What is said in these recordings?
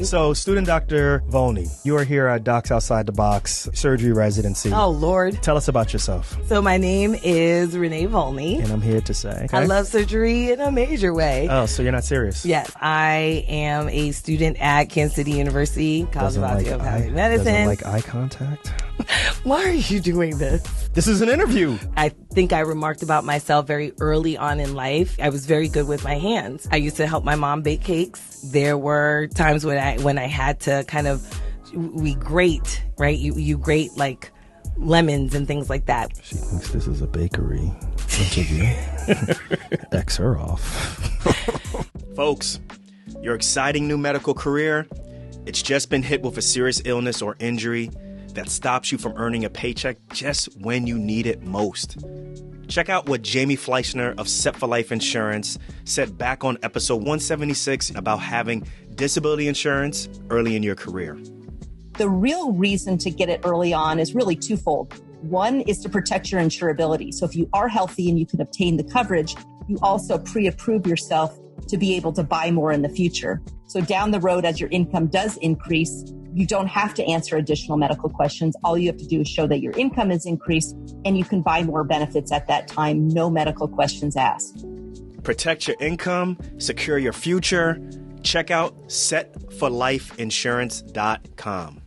So, student Dr. Volney, you are here at Docs Outside the Box Surgery Residency. Oh, Lord. Tell us about yourself. So my name is Renee Volney. And I'm here to say, okay? I love surgery in a major way. Oh, so you're not serious? Yes. I am a student at Kansas City University, College of Osteopathic Medicine. Doesn't like eye contact? Why are you doing this? This is an interview. I think I remarked about myself very early on in life. I was very good with my hands. I used to help my mom bake cakes. There were times when I had to we grate, right? You grate like lemons and things like that. She thinks this is a bakery interview. X her off. Folks, your exciting new medical career, it's just been hit with a serious illness or injury that stops you from earning a paycheck just when you need it most. Check out what Jamie Fleischner of Set for Life Insurance said back on episode 176 about having disability insurance early in your career. The real reason to get it early on is really twofold. One is to protect your insurability. So if you are healthy and you can obtain the coverage, you also pre-approve yourself to be able to buy more in the future. So down the road, as your income does increase, you don't have to answer additional medical questions. All you have to do is show that your income is increased and you can buy more benefits at that time. No medical questions asked. Protect your income, secure your future. Check out setforlifeinsurance.com.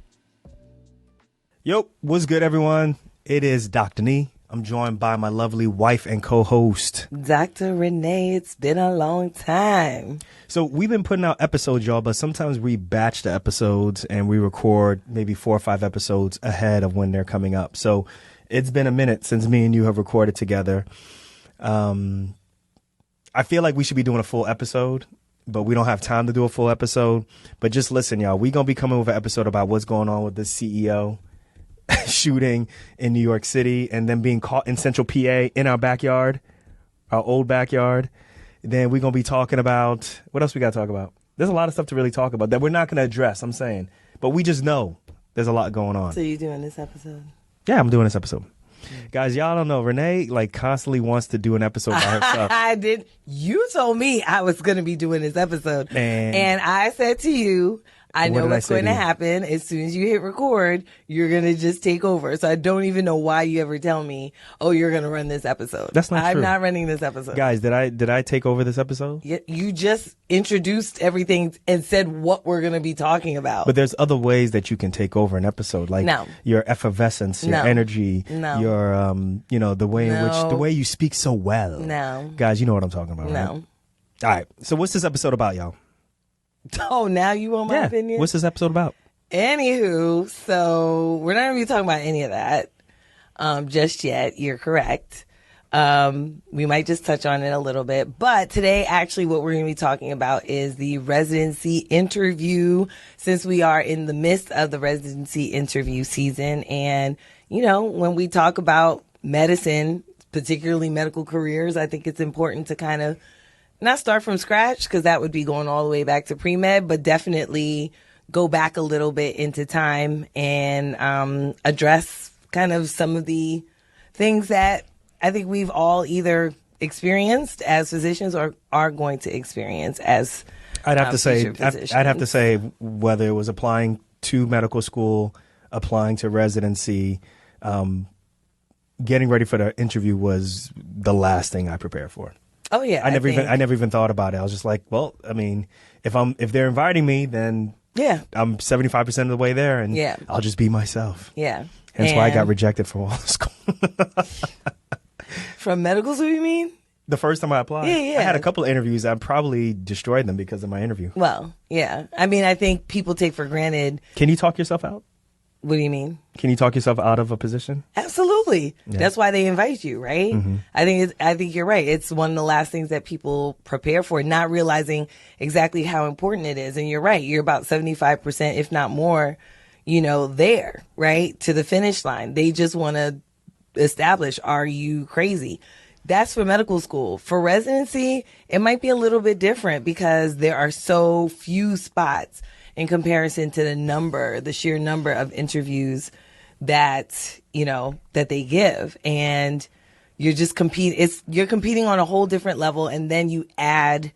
Yo, what's good, everyone? It is Dr. Nee. I'm joined by my lovely wife and co-host, Dr. Renee. It's been a long time. So we've been putting out episodes, y'all, but sometimes we batch the episodes and we record maybe 4 or 5 episodes ahead of when they're coming up. So it's been a minute since me and you have recorded together. I feel like we should be doing a full episode, but we don't have time to do a full episode. But just listen, y'all, we're going to be coming with an episode about what's going on with the CEO shooting in New York City and then being caught in Central PA in our backyard, our old backyard. Then we're going to be talking about, what else we got to talk about? There's a lot of stuff to really talk about that we're not going to address, I'm saying. But we just know there's a lot going on. So you're doing this episode? Yeah, I'm doing this episode. Guys, y'all don't know. Renee, constantly wants to do an episode by herself. I did. You told me I was going to be doing this episode. And I said to you, I know what's going to happen. As soon as you hit record, you're going to just take over. So I don't even know why you ever tell me, oh, you're going to run this episode. That's not true. I'm not running this episode. Guys, did I take over this episode? You just introduced everything and said what we're going to be talking about. But there's other ways that you can take over an episode, like your effervescence, your energy, your the way in which the way you speak so well. No. Guys, you know what I'm talking about, right? No. All right. So what's this episode about, y'all? Oh, now you want my opinion? What's this episode about? Anywho, so we're not going to be talking about any of that just yet. You're correct. We might just touch on it a little bit. But today, actually, what we're going to be talking about is the residency interview, since we are in the midst of the residency interview season. And, when we talk about medicine, particularly medical careers, I think it's important to kind of not start from scratch, because that would be going all the way back to pre-med, but definitely go back a little bit into time and address kind of some of the things that I think we've all either experienced as physicians or are going to experience as I'd have to say whether it was applying to medical school, applying to residency, getting ready for the interview was the last thing I prepared for. Oh yeah, I never even thought about it. I was just like, well, I mean, if they're inviting me, then I'm 75% of the way there, and I'll just be myself. Yeah, hence why I got rejected from all school. From medical school, you mean? The first time I applied, I had a couple of interviews. I probably destroyed them because of my interview. Well, yeah. I mean, I think people take for granted. Can you talk yourself out? What do you mean? Can you talk yourself out of a position? Absolutely. Yeah. That's why they invite you, right? Mm-hmm. I think you're right. It's one of the last things that people prepare for, not realizing exactly how important it is. And you're right. You're about 75%, if not more, there, right? To the finish line. They just want to establish, are you crazy? That's for medical school. For residency, it might be a little bit different because there are so few spots in comparison to the sheer number of interviews that, that they give. And you're just you're competing on a whole different level. And then you add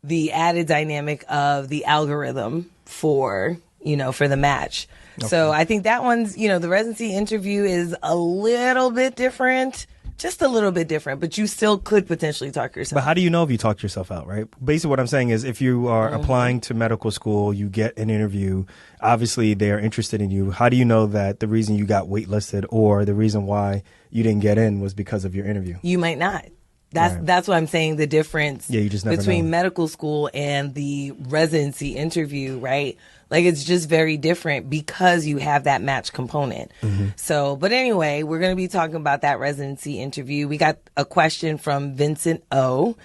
the added dynamic of the algorithm for the match. Okay. So I think that one's, the residency interview is a little bit different. Just a little bit different, but you still could potentially talk yourself. But how do you know if you talked yourself out, right? Basically what I'm saying is if you are applying to medical school, you get an interview, obviously they are interested in you. How do you know that the reason you got waitlisted or the reason why you didn't get in was because of your interview? You might not. That's what I'm saying, the difference you just never between know. medical school and the residency interview, right? Like, it's just very different because you have that match component. Mm-hmm. So, but anyway, we're going to be talking about that residency interview. We got a question from Vincent O.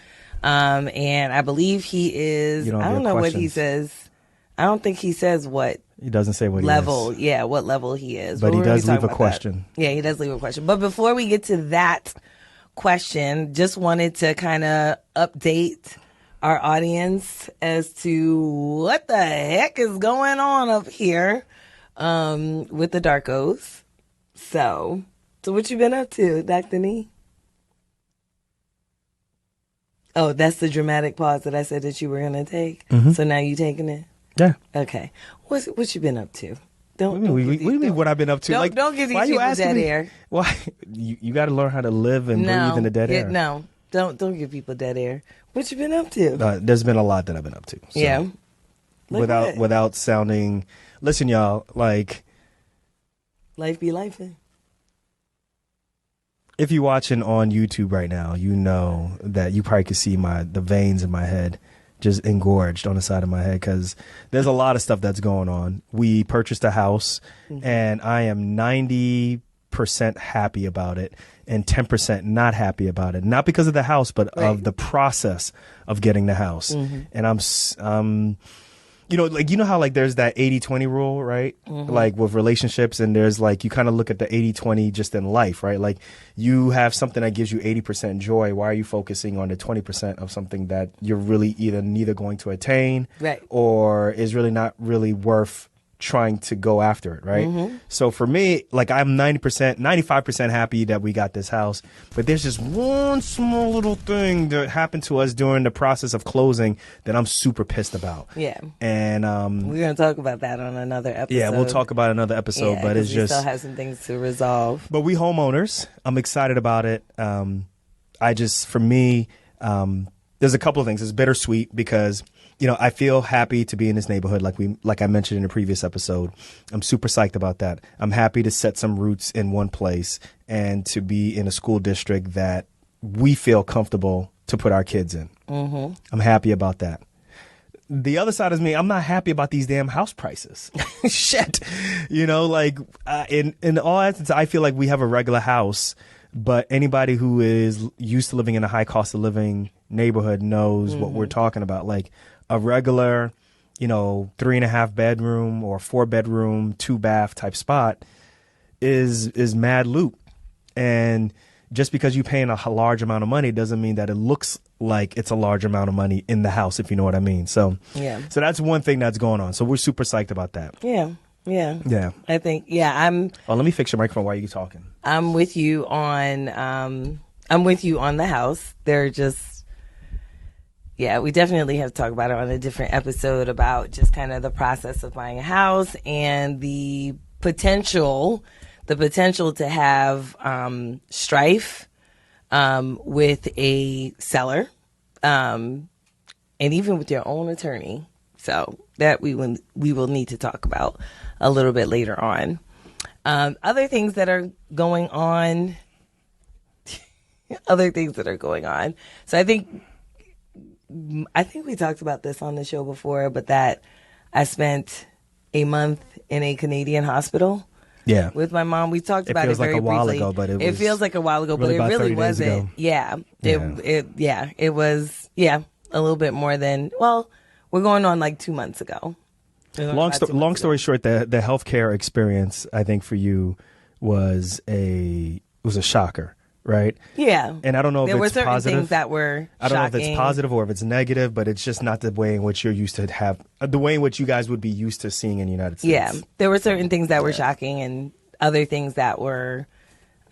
And I believe he is, I don't know what he says. I don't think he says what. He doesn't say what level, he is. Yeah, what level he is. But he does leave a question. That. Yeah, he does leave a question. But before we get to that question, just wanted to kind of update our audience as to what the heck is going on up here with the Darkos. So what you been up to, Dr. Nee? Oh, that's the dramatic pause that I said that you were going to take. Mm-hmm. So now you taking it? Yeah. Okay. What you been up to? What do you mean what I've been up to? Don't give these people dead air. Why? You got to learn how to live and breathe in the dead air. No, don't give people dead air. What you been up to? There's been a lot that I've been up to. So yeah. Without sounding, listen, y'all, like life be lifing. If you're watching on YouTube right now, you know that you probably could see the veins in my head just engorged on the side of my head because there's a lot of stuff that's going on. We purchased a house, and I am 90% happy about it and 10% not happy about it. Not because of the house, but of the process of getting the house. Mm-hmm. And I'm how like there's that 80-20 rule, right? Mm-hmm. Like with relationships, and there's like you kind of look at the 80-20 just in life, right? Like you have something that gives you 80% joy. Why are you focusing on the 20% of something that you're really neither going to attain or is really not really worth trying to go after it, right? Mm-hmm. So for me, like I'm 95% happy that we got this house, but there's just one small little thing that happened to us during the process of closing that I'm super pissed about. Yeah. And we're going to talk about that on another episode. Yeah, we'll talk about another episode, but it's just... we still have some things to resolve. But we homeowners, I'm excited about it. For me, there's a couple of things. It's bittersweet because... I feel happy to be in this neighborhood like I mentioned in the previous episode. I'm super psyched about that. I'm happy to set some roots in one place and to be in a school district that we feel comfortable to put our kids in. Mm-hmm. I'm happy about that. The other side is me. I'm not happy about these damn house prices. Shit. In all essence, I feel like we have a regular house, but anybody who is used to living in a high cost of living neighborhood knows what we're talking about. Like, a regular, 3.5 bedroom or 4 bedroom, 2 bath type spot is mad loot. And just because you're paying a large amount of money doesn't mean that it looks like it's a large amount of money in the house, if you know what I mean. So that's one thing that's going on. So we're super psyched about that. Yeah. I think, Oh, let me fix your microphone while you're talking. I'm with you on the house. They're just, we definitely have to talk about it on a different episode about just kind of the process of buying a house and the potential to have strife with a seller, and even with your own attorney. So that we will need to talk about a little bit later on. Other things that are going on. So I think we talked about this on the show before, but that I spent a month in a Canadian hospital. Yeah. With my mom. We talked about it very briefly. It feels like a while ago, but it really wasn't. Yeah. It was a little bit more than, we're going on like 2 months ago. Long story short, the healthcare experience, I think for you was a shocker. Right? Yeah. And I don't know if there it's were certain positive. Things that were I don't shocking. know if it's positive or if it's negative, but it's just not the way in which you're used to the way in which you guys would be used to seeing in the United States. Yeah. There were certain things that were shocking and other things that were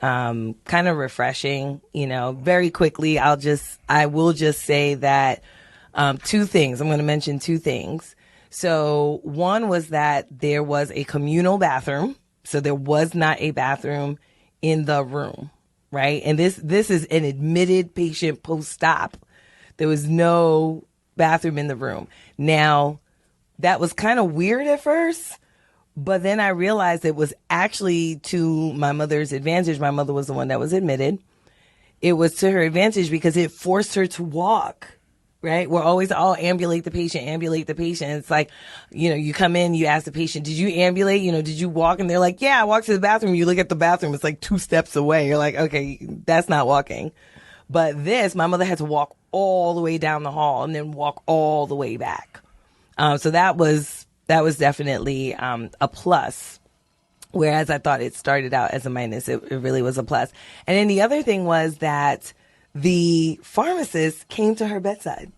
kind of refreshing. Very quickly, I will just say that Two things. I'm going to mention two things. So one was that there was a communal bathroom. So there was not a bathroom in the room, right? And this is an admitted patient post-op. There was no bathroom in the room. Now, that was kind of weird at first, but then I realized it was actually to my mother's advantage. My mother was the one that was admitted. It was to her advantage because it forced her to walk, right? We're always all ambulate the patient. It's like, you come in, you ask the patient, did you ambulate? Did you walk? And they're like, yeah, I walked to the bathroom. You look at the bathroom, it's like 2 steps away. You're like, okay, that's not walking. But my mother had to walk all the way down the hall and then walk all the way back. So that was definitely a plus. Whereas I thought it started out as a minus, it really was a plus. And then the other thing was that the pharmacist came to her bedside.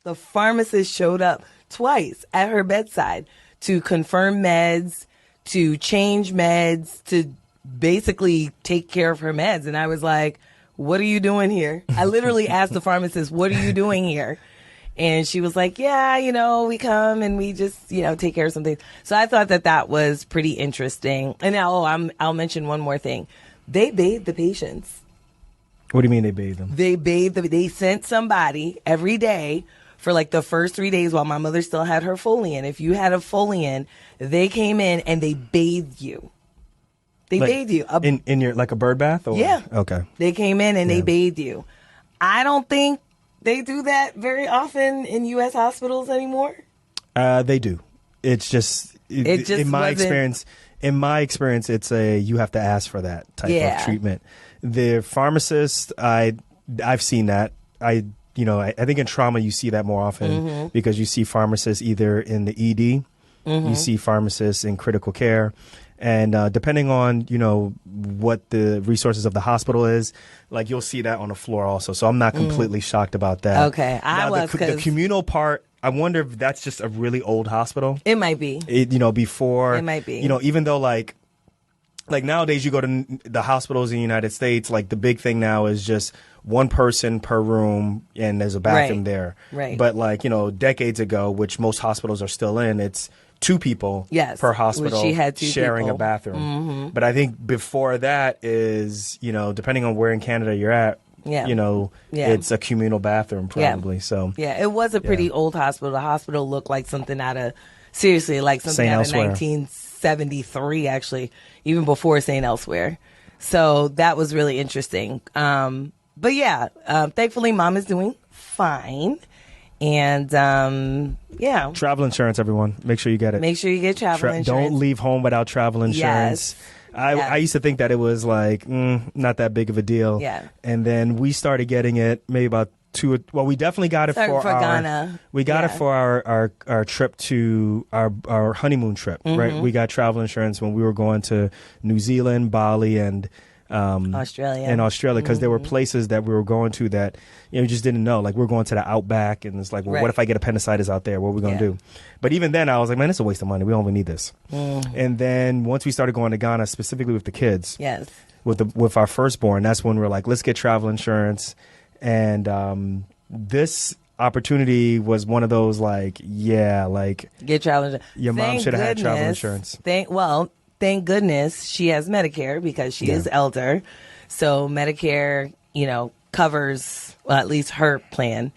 The pharmacist showed up twice at her bedside to confirm meds, to change meds, to basically take care of her meds. And I was like, what are you doing here? I literally asked the pharmacist, what are you doing here? And she was like, yeah, we come and we just, take care of some things. So I thought that was pretty interesting. And now, I'll mention one more thing. They bathed the patients. What do you mean they bathed them? They sent somebody every day for like the first 3 days while my mother still had her Folian. If you had a Folian, they came in and they bathed you. They bathed you. In your, like a bird bath? Or? Yeah. Okay. They came in and they bathed you. I don't think they do that very often in U.S. hospitals anymore. They do. It's just in my experience. In my experience, it's you have to ask for that type of treatment. The pharmacist, I've seen that. I think in trauma you see that more often because you see pharmacists either in the ED, you see pharmacists in critical care. And depending on, what the resources of the hospital is, like you'll see that on the floor also. So I'm not completely shocked about that. Okay. The communal part, I wonder if that's just a really old hospital. It might be. Before. It might be. Even though like nowadays you go to the hospitals in the United States, like the big thing now is just one person per room and there's a bathroom there. Right. But decades ago, which most hospitals are still in, it's 2 people per hospital she had 2 sharing people. a bathroom. But I think before that is, depending on where in Canada you're at, it's a communal bathroom probably. So it was a pretty old hospital. The hospital looked like something out of 1973, actually, even before St. Elsewhere. So that was really interesting. But thankfully mom is doing fine. And, travel insurance, everyone. Make sure you get it. Make sure you get travel insurance. Don't leave home without travel insurance. Yes. I used to think that it was like, not that big of a deal. Yeah. And then we started getting it maybe about we definitely got it for Ghana. We got it for our trip to our honeymoon trip, right? We got travel insurance when we were going to New Zealand, Bali, and Australia, because there were places that we were going to that you just didn't know. Like we're going to the outback, and it's like, well, what if I get appendicitis out there? What are we going to do? But even then, I was like, man, it's a waste of money. We don't even need this. And then once we started going to Ghana, specifically with the kids, with our firstborn, that's when we're like, let's get travel insurance. And this opportunity was one of those like, get travel insurance. Your mom should have had travel insurance. Thank goodness she has Medicare because she is elder. So Medicare, covers, well, at least her plan.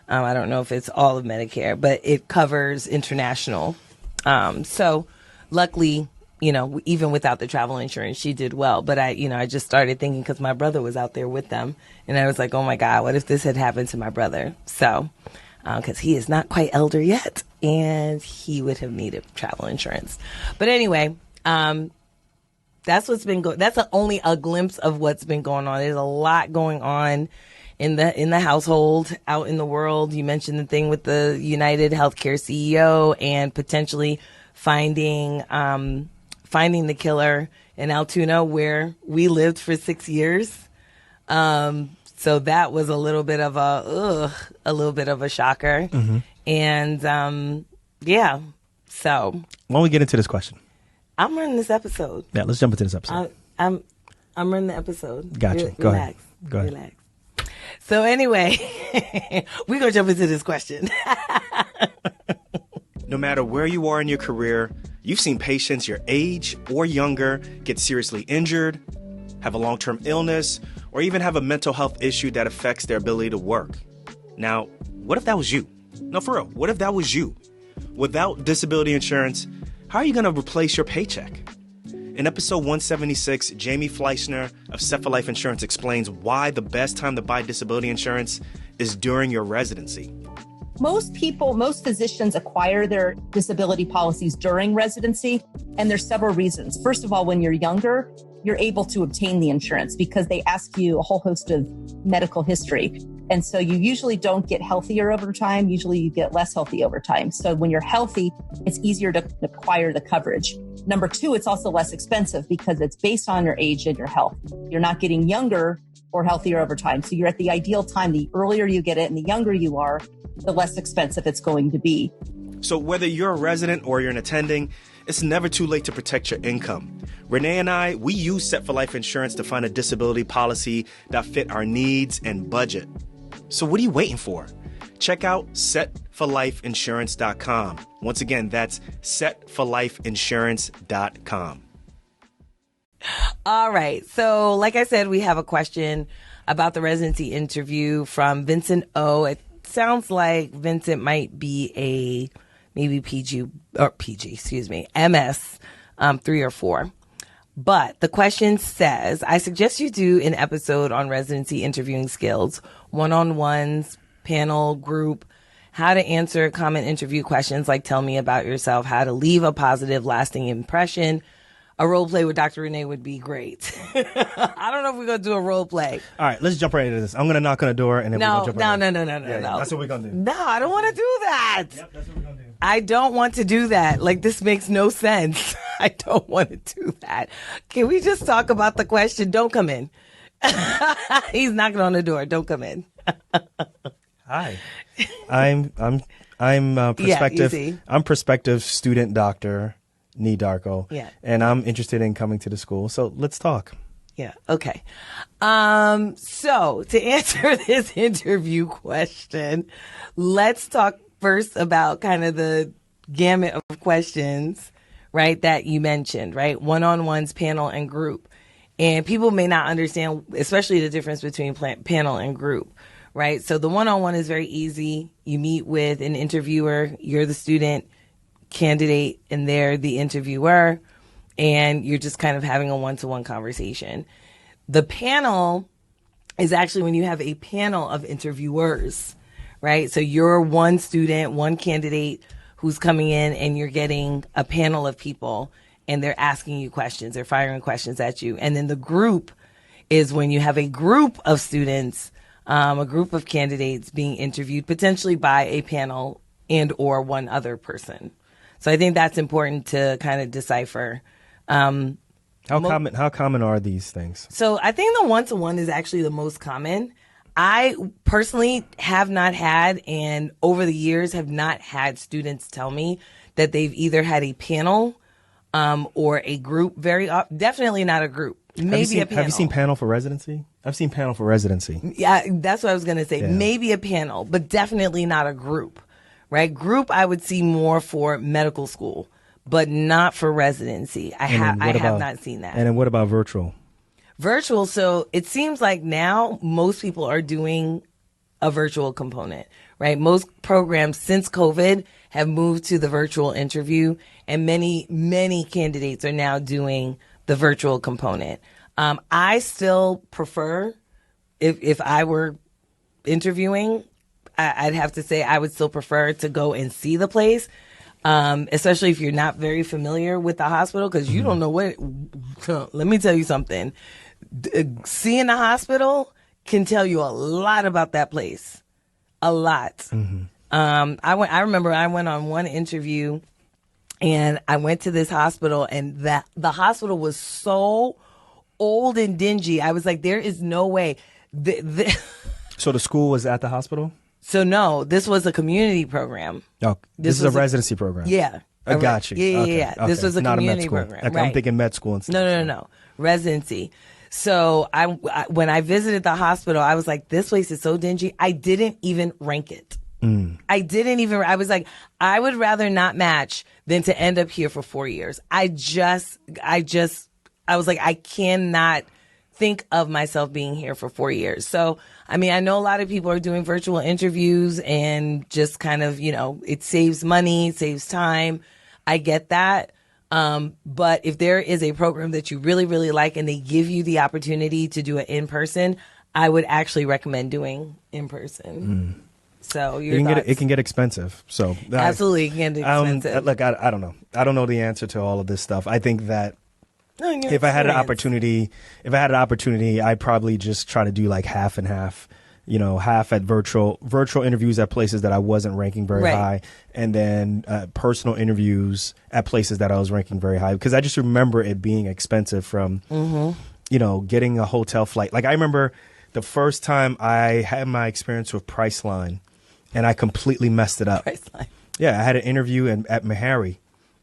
I don't know if it's all of Medicare, but it covers international. So luckily, even without the travel insurance, she did well. But I just started thinking because my brother was out there with them. And I was like, oh my God, what if this had happened to my brother? So, because he is not quite elder yet and he would have needed travel insurance. But anyway, that's what's been going. That's only a glimpse of what's been going on. There's a lot going on in the household, out in the world. You mentioned the thing with the United Healthcare CEO and potentially finding the killer in Altoona, where we lived for 6 years. So that was a little bit of a shocker. And so why don't we get into this question? I'm running this episode. Yeah, let's jump into this episode. I'm running the episode. Gotcha. Go ahead. Relax. So anyway, we're going to jump into this question. No matter where you are in your career, you've seen patients your age or younger get seriously injured, have a long-term illness, or even have a mental health issue that affects their ability to work. Now, what if that was you? No, for real, what if that was you? Without disability insurance, how are you going to replace your paycheck? In episode 176, Jamie Fleischner of Set for Life Insurance explains why the best time to buy disability insurance is during your residency. Most physicians acquire their disability policies during residency, and there's several reasons. First of all, when you're younger, you're able to obtain the insurance because they ask you a whole host of medical history. And so you usually don't get healthier over time. Usually you get less healthy over time. So when you're healthy, it's easier to acquire the coverage. Number two, it's also less expensive because it's based on your age and your health. You're not getting younger or healthier over time. So you're at the ideal time. The earlier you get it and the younger you are, the less expensive it's going to be. So whether you're a resident or you're an attending, it's never too late to protect your income. Renee and I, we use Set for Life Insurance to find a disability policy that fit our needs and budget. So what are you waiting for? Check out setforlifeinsurance.com. Once again, that's setforlifeinsurance.com. All right. So like I said, we have a question about the residency interview from Vincent O. It sounds like Vincent might be maybe MS 3 or 4. But the question says, I suggest you do an episode on residency interviewing skills, one-on-ones, panel, group, how to answer common interview questions like tell me about yourself, how to leave a positive, lasting impression. A role play with Dr. Renee would be great. I don't know if we're going to do a role play. All right, let's jump right into this. I'm going to knock on the door and then we're going to jump right in. No. That's what we're going to do. No, I don't want to do that. Yep, that's what we're going to do. I don't want to do that. Like, this makes no sense. I don't want to do that. Can we just talk about the question? Don't come in. He's knocking on the door. Don't come in. Hi. I'm prospective. Yeah, I'm prospective student doctor, Darko. Yeah. And I'm interested in coming to the school. So let's talk. Yeah. Okay. So to answer this interview question, let's talk first about kind of the gamut of questions, right, that you mentioned, right? One-on-ones, panel, and group. And people may not understand, especially the difference between panel and group, right? So the one-on-one is very easy. You meet with an interviewer, you're the student candidate, and they're the interviewer, and you're just kind of having a one-to-one conversation. The panel is actually when you have a panel of interviewers, right? So you're one student, one candidate who's coming in, and you're getting a panel of people, and they're asking you questions. They're firing questions at you. And then the group is when you have a group of students, a group of candidates being interviewed, potentially by a panel and or one other person. So I think that's important to kind of decipher. How common are these things? So I think the one-to-one is actually the most common. I personally have not had, and over the years have not had students tell me that they've either had a panel or a group. Definitely not a group. Maybe a panel. Have you seen panel for residency? I've seen panel for residency. Yeah, that's what I was going to say. Yeah. Maybe a panel, but definitely not a group, right? Group I would see more for medical school, but not for residency. I have not seen that. And then what about virtual? Virtual, so it seems like now most people are doing a virtual component, right? Most programs since COVID have moved to the virtual interview, and many candidates are now doing the virtual component. I still prefer, if I were interviewing, I'd have to say I would still prefer to go and see the place, especially if you're not very familiar with the hospital, because you don't know what. Let me tell you something. Seeing the hospital can tell you a lot about that place. A lot. Mm-hmm. I remember I went on one interview, and I went to this hospital, and the hospital was so old and dingy. I was like, there is no way. So the school was at the hospital? So no, this was a community program. Oh, this is a residency program. Yeah. I got you. Yeah. Okay. This was a Not community a med school. program. Okay, right. I'm thinking med school and stuff. No. Residency. So when I visited the hospital, I was like, this place is so dingy. I didn't even rank it. I was like, I would rather not match than to end up here for 4 years. I was like, I cannot think of myself being here for 4 years. So, I mean, I know a lot of people are doing virtual interviews and just kind of, it saves money, saves time. I get that. But if there is a program that you really, really like and they give you the opportunity to do it in person, I would actually recommend doing in person. So it can get expensive. So absolutely, it can get expensive. Look, I don't know. I don't know the answer to all of this stuff. I think that if I had an opportunity, I'd probably just try to do like half and half. Half at virtual interviews at places that I wasn't ranking very high, and then personal interviews at places that I was ranking very high. Because I just remember it being expensive from, getting a hotel flight. Like I remember the first time I had my experience with Priceline, and I completely messed it up. Priceline. Yeah, I had an interview at Meharry,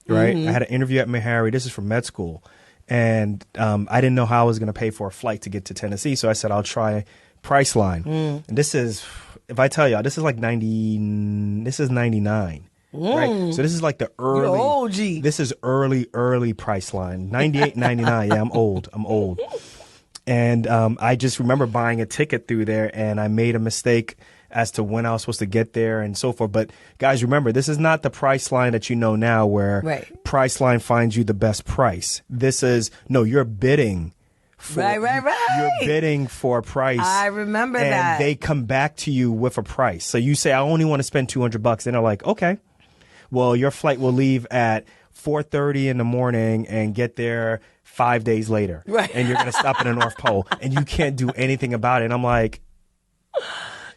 right? I had an interview at Meharry. This is for med school. And I didn't know how I was going to pay for a flight to get to Tennessee. So I said, I'll try Priceline. And this is, if I tell y'all, this is like 99. Right? So this is like the early, this is early Priceline. 98, 99. Yeah, I'm old. And I just remember buying a ticket through there, and I made a mistake as to when I was supposed to get there and so forth. But guys, remember, this is not the Priceline that you know now where Priceline finds you the best price. This is, you're bidding. You're bidding for a price. I remember that. And they come back to you with a price. So you say, I only want to spend $200. And they're like, okay, well, your flight will leave at 4:30 in the morning and get there 5 days later. Right. And you're going to stop at the North Pole and you can't do anything about it. And I'm like,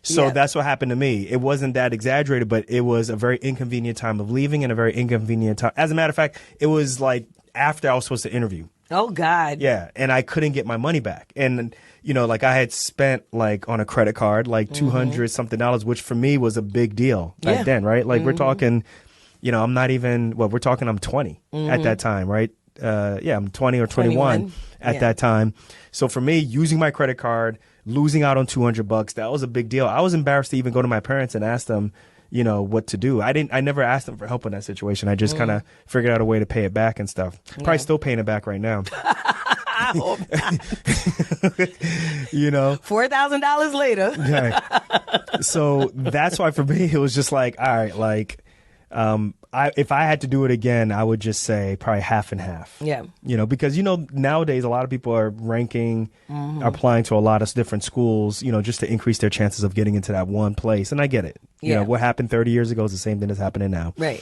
so that's what happened to me. It wasn't that exaggerated, but it was a very inconvenient time of leaving and a very inconvenient time. As a matter of fact, it was like after I was supposed to interview. Oh, God. Yeah. And I couldn't get my money back. And, like I had spent like on a credit card, like $200 something, which for me was a big deal back then, right? Like we're talking, I'm not even, we're talking I'm 20 at that time, right? I'm 20 or 21 at that time. So for me, using my credit card, losing out on $200, that was a big deal. I was embarrassed to even go to my parents and ask them, what to do. I never asked them for help in that situation. I just kind of figured out a way to pay it back and stuff. Probably still paying it back right now. $4,000 later. Right. So that's why for me, it was just like, all right, like, if I had to do it again, I would just say probably half and half. Yeah. Because, nowadays a lot of people are ranking, applying to a lot of different schools, just to increase their chances of getting into that one place. And I get it. What happened 30 years ago is the same thing that's happening now. Right.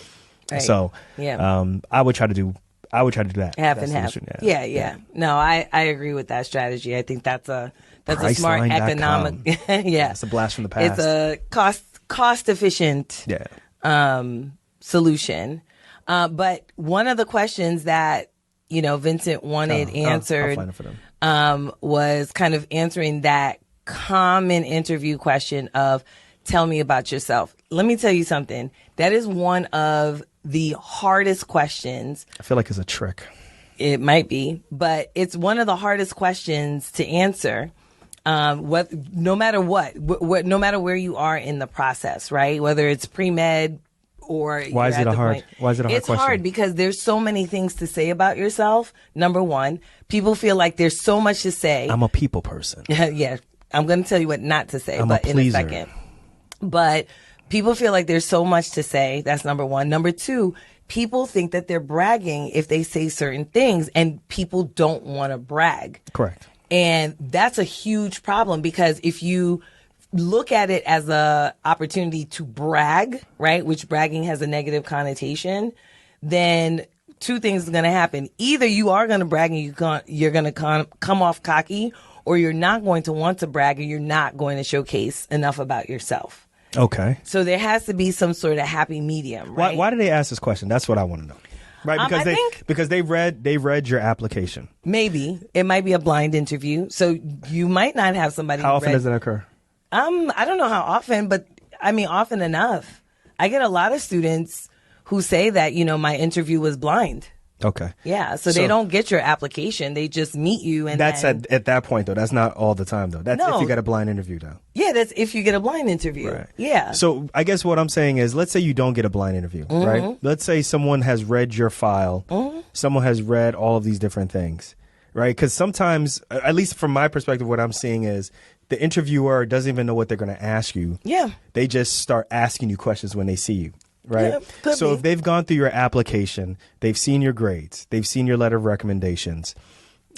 So, I would try to do that. Half and half. Yeah. No, I agree with that strategy. I think that's a smart economic. Yeah. It's a blast from the past. It's a cost efficient. Solution. But one of the questions that, Vincent wanted answered I'll find it for them. Was kind of answering that common interview question of, tell me about yourself. Let me tell you something. That is one of the hardest questions. I feel like it's a trick. It might be, but it's one of the hardest questions to answer. No matter what, no matter where you are in the process, right? Whether it's pre-med, or why is it a hard question? It's hard because there's so many things to say about yourself. Number one, people feel like there's so much to say. I'm a people person. Yeah. I'm going to tell you what not to say, but in a second. But people feel like there's so much to say. That's number one. Number two, people think that they're bragging if they say certain things, and people don't want to brag. Correct. And that's a huge problem because if you look at it as a opportunity to brag, right, which bragging has a negative connotation, then two things are going to happen. Either you are going to brag and you're going to come off cocky, or you're not going to want to brag and you're not going to showcase enough about yourself. Okay. So there has to be some sort of happy medium, right? Why do they ask this question? That's what I want to know. Right, because they read your application. Maybe it might be a blind interview, so you might not have somebody. How often does that occur? I don't know how often, but I mean often enough. I get a lot of students who say that my interview was blind. Okay. Yeah, so they don't get your application. They just meet you. And that's then, at that point, though. That's not all the time, though. That's if you get a blind interview, though. Yeah, that's if you get a blind interview. Right. Yeah. So I guess what I'm saying is, let's say you don't get a blind interview, right? Let's say someone has read your file. Someone has read all of these different things, right? Because sometimes, at least from my perspective, what I'm seeing is the interviewer doesn't even know what they're going to ask you. Yeah. They just start asking you questions when they see you. Right. Yeah, so if they've gone through your application, they've seen your grades, they've seen your letter of recommendations.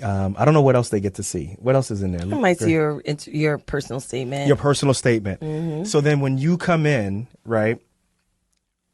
I don't know what else they get to see. What else is in there? You might see your personal statement. Your personal statement. So then when you come in, right,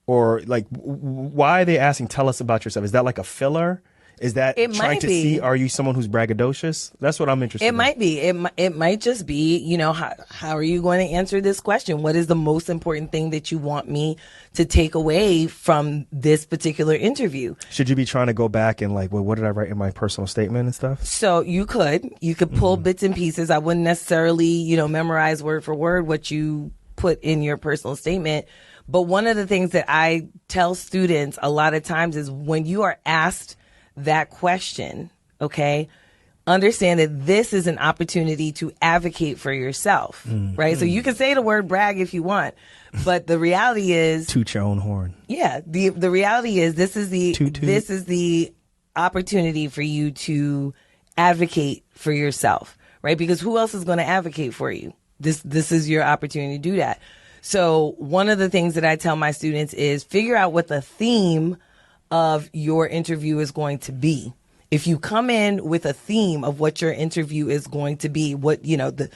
or like, why are they asking, tell us about yourself? Is that like a filler? Is that trying to see, are you someone who's braggadocious? That's what I'm interested in. It might be. It might just be, how are you going to answer this question? What is the most important thing that you want me to take away from this particular interview? Should you be trying to go back and like, well, what did I write in my personal statement and stuff? So you could pull bits and pieces. I wouldn't necessarily, memorize word for word what you put in your personal statement. But one of the things that I tell students a lot of times is when you are asked that question, okay, understand that this is an opportunity to advocate for yourself, right? So you can say the word brag if you want, but the reality is toot your own horn. Yeah, the reality is this is the opportunity for you to advocate for yourself, right? Because who else is going to advocate for you? This is your opportunity to do that. So one of the things that I tell my students is figure out what the theme of your interview is going to be. If you come in with a theme of what your interview is going to be, what, the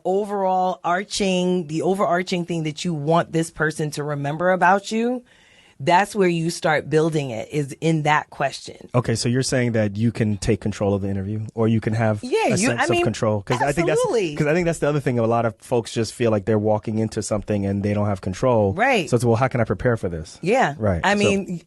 overarching thing that you want this person to remember about you, that's where you start building it, is in that question. Okay, so you're saying that you can take control of the interview, or you can have a sense of control. Because I think that's the other thing. A lot of folks just feel like they're walking into something and they don't have control. Right. So it's, well, how can I prepare for this? Yeah. Right.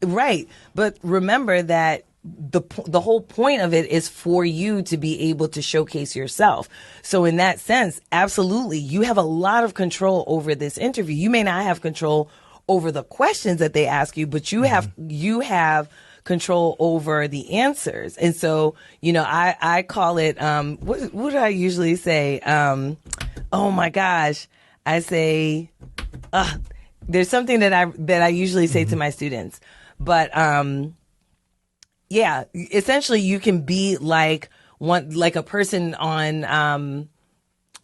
Right. But remember that the whole point of it is for you to be able to showcase yourself. So in that sense, absolutely, you have a lot of control over this interview. You may not have control over the questions that they ask you, but you have control over the answers. And so, I call it, what do I usually say? Oh my gosh. I say, there's something that I usually say to my students, but, yeah, essentially you can be like a person on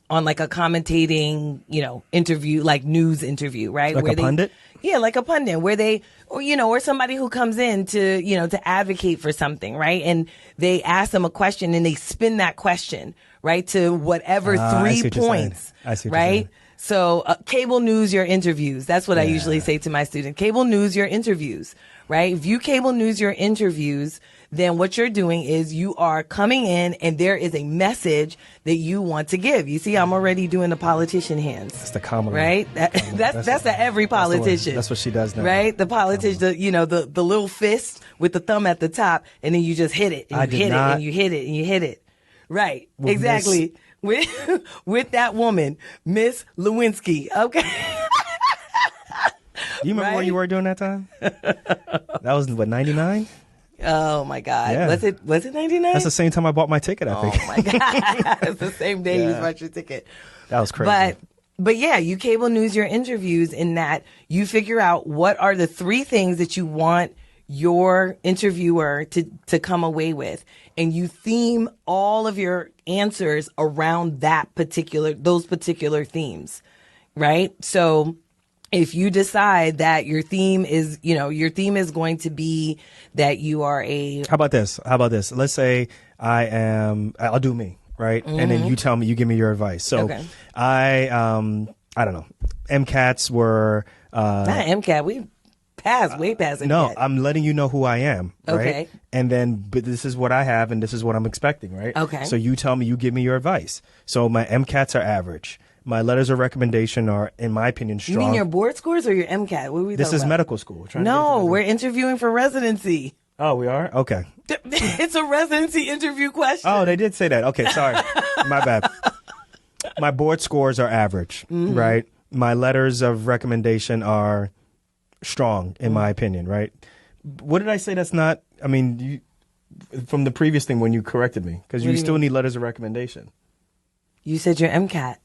like a commentating, interview, like news interview, right? Like a pundit? Yeah, like a pundit where they, or somebody who comes in to, to advocate for something, right? And they ask them a question and they spin that question, right, to whatever 3 points, I see what right? you're saying. So cable news your interviews. That's what I usually say to my students. Cable news your interviews, right? If you cable news your interviews, then what you're doing is you are coming in and there is a message that you want to give. You see, I'm already doing the politician hands. That's the Kamala. Right? That's the every politician. That's what she does now. Right? The politician, the little fist with the thumb at the top, and then you just hit it. And you hit it, and you hit it, and you hit it. Right. Exactly. With that woman, Miss Lewinsky. Okay. Do you remember where you were during that time? That was, what, 99? Oh my God. Yeah. Was it 99? That's the same time I bought my ticket, I think. Oh my God. It's the same day you bought your ticket. That was crazy. But yeah, you cable news your interviews in that you figure out what are the 3 things that you want your interviewer to come away with. And you theme all of your answers around those particular themes, right? So if you decide that your theme is going to be that you are How about this? Let's say I'll do me, right? Mm-hmm. And then you give me your advice. So okay. I don't know. MCATs were not MCAT. We passed way past MCAT. No, I'm letting you know who I am, right? Okay. And then, but this is what I have and this is what I'm expecting, right? Okay. So you tell me, you give me your advice. So my MCATs are average. My letters of recommendation are, in my opinion, strong. You mean your board scores or your MCAT? What are we This talking is about? medical school. No, we're interviewing for residency. Oh, we are? Okay. It's a residency interview question. Oh, they did say that. Okay, sorry. My bad. My board scores are average, right? My letters of recommendation are strong, in my opinion, right? What did I say that's not? I mean, from the previous thing when you corrected me, because What do you you still mean? need letters of recommendation. You said your MCAT.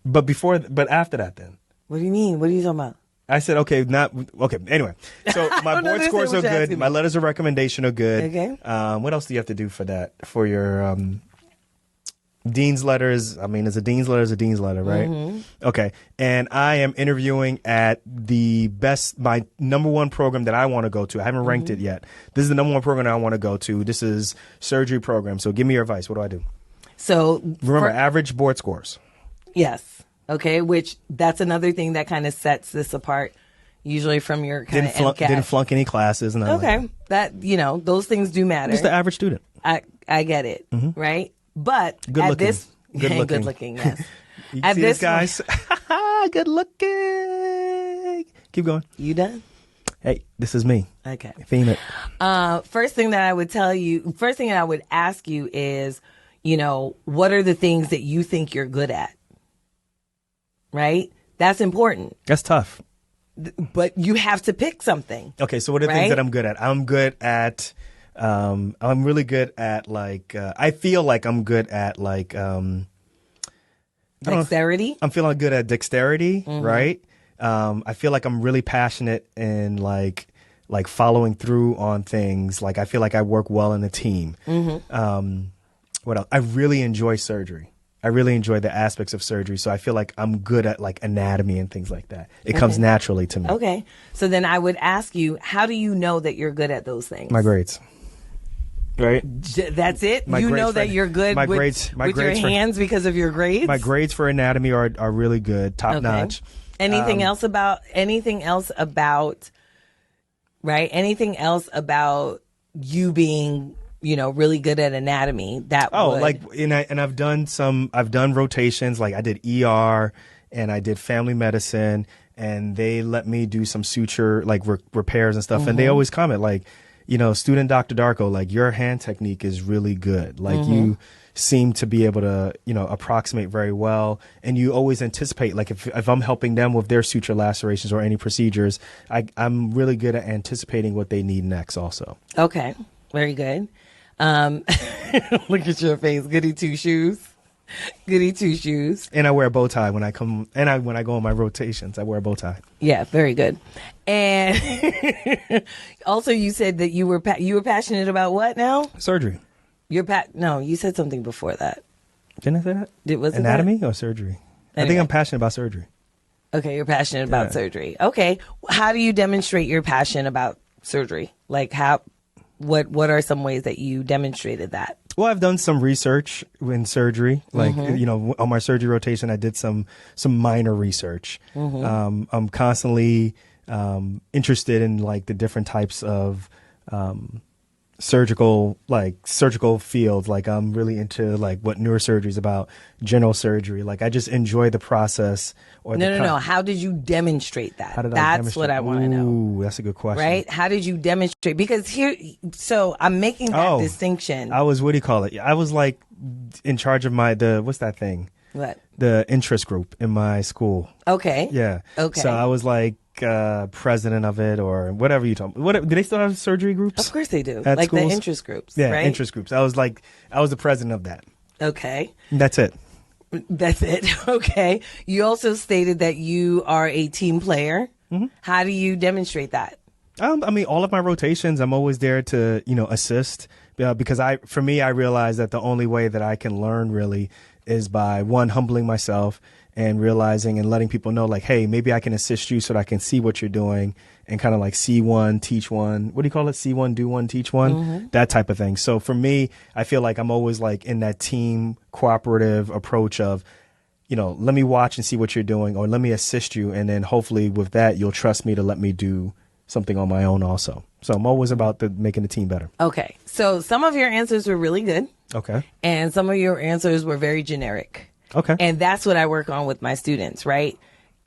But after that, then What do you mean? What are you talking about? I said, okay. Anyway, so my don't board understand scores what are you're good. asking My me. letters of recommendation are good. Okay. What else do you have to do for that? For your dean's letters? I mean, is a dean's letter is a dean's letter, right? Mm-hmm. Okay. And I am interviewing at my number one program that I want to go to. I haven't ranked Mm-hmm. it yet. This is the number one program I want to go to. This is surgery program. So give me your advice. What do I do? So Remember, average board scores. yes. Okay. Which that's another thing that kind of sets this apart, usually from your kind of MCAT. Didn't flunk any classes. And Okay. That, those things do matter. Just the average student. I get it. Right. But Good at looking. this, Good looking. good looking, yes. You At see this this, guys? Good looking. Keep going. You done? Hey, this is me. Okay. Theme it. First thing that I would ask you is, what are the things that you think you're good at? Right? That's important. That's tough. But you have to pick something. Okay, so what are the Right? things that I'm good at? I'm good at, I'm really good at I feel like I'm good at Dexterity. I'm feeling good at dexterity, Mm-hmm. right? I feel like I'm really passionate in like following through on things. Like I feel like I work well in a team. Mm-hmm. What else? I really enjoy surgery. I really enjoy the aspects of surgery. So I feel like I'm good at anatomy and things like that. It comes naturally to me. Okay. So then I would ask you, how do you know that you're good at those things? My grades. Right? That's it? My You grades know for- that you're good my with, grades- my with grades your for- hands because of your grades? My grades for anatomy are really good, top notch. Anything else about right? Anything else about you being, really good at anatomy that would... I've done rotations, like I did ER and I did family medicine, and they let me do some suture repairs and stuff, and they always comment student Dr. Darko, your hand technique is really good. You seem to be able to, approximate very well. And you always anticipate, if I'm helping them with their suture lacerations or any procedures, I'm really good at anticipating what they need next also. Okay. Very good. Look at your face. Goody two shoes. Goody two shoes. And I wear a bow tie when I come, and when I go on my rotations, I wear a bow tie. Yeah, very good. And also you said that you were passionate about what now? Surgery. No, you said something before that. Didn't I say that? Was it Anatomy or surgery? I Anyway. think I'm passionate about surgery. Okay, you're passionate about surgery. Okay. How do you demonstrate your passion about surgery? What are some ways that you demonstrated that? Well, I've done some research in surgery. On my surgery rotation, I did some minor research. I'm constantly interested in the different types of surgical fields. I'm really into what neurosurgery is about, general surgery. I just enjoy the process. No. How did you demonstrate that? How did I That's demonstrate? what I want to know. Ooh, that's a good question. Right? How did you demonstrate? Because so I'm making that distinction. I was, what do you call it? I was in charge of what's that thing? What? The interest group in my school. Okay. Yeah. Okay. So I was president of it or whatever you told me. Do they still have surgery groups? Of course they do. At the schools? interest groups. Yeah, right? interest groups. I was the president of that. Okay. That's it. That's it. Okay. You also stated that you are a team player. Mm-hmm. How do you demonstrate that? All of my rotations, I'm always there to, assist because I realize that the only way that I can learn really is by one, humbling myself and realizing and letting people know hey, maybe I can assist you so that I can see what you're doing and kind of see one, teach one. What do you call it? See one, do one, teach one, that type of thing. So for me, I feel like I'm always in that team cooperative approach of, let me watch and see what you're doing or let me assist you. And then hopefully with that, you'll trust me to let me do something on my own also. So I'm always about making the team better. Okay. So some of your answers were really good. Okay. And some of your answers were very generic. Okay. And that's what I work on with my students, right?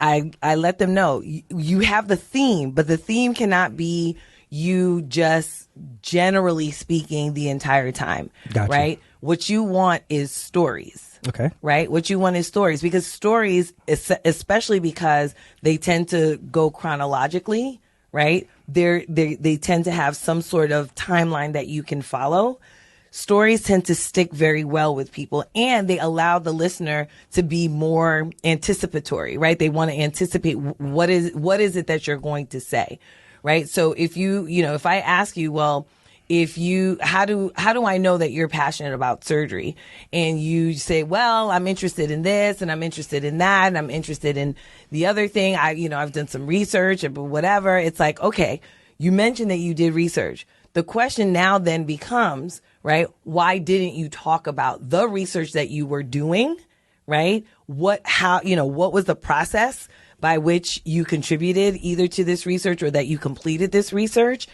I let them know you have the theme, but the theme cannot be you just generally speaking the entire time. Gotcha. Right? What you want is stories. Okay. Right? What you want is stories because stories, especially because they tend to go chronologically, right? they tend to have some sort of timeline that you can follow. Stories tend to stick very well with people, and they allow the listener to be more anticipatory, right? They want to anticipate what is it that you're going to say, right? So if if I ask you, well, how do I know that you're passionate about surgery? And you say, well, I'm interested in this and I'm interested in that and I'm interested in the other thing. I've done some research or whatever. It's like, okay, you mentioned that you did research. The question now then becomes, right, why didn't you talk about the research that you were doing, right? What was the process by which you contributed either to this research or that you completed this research?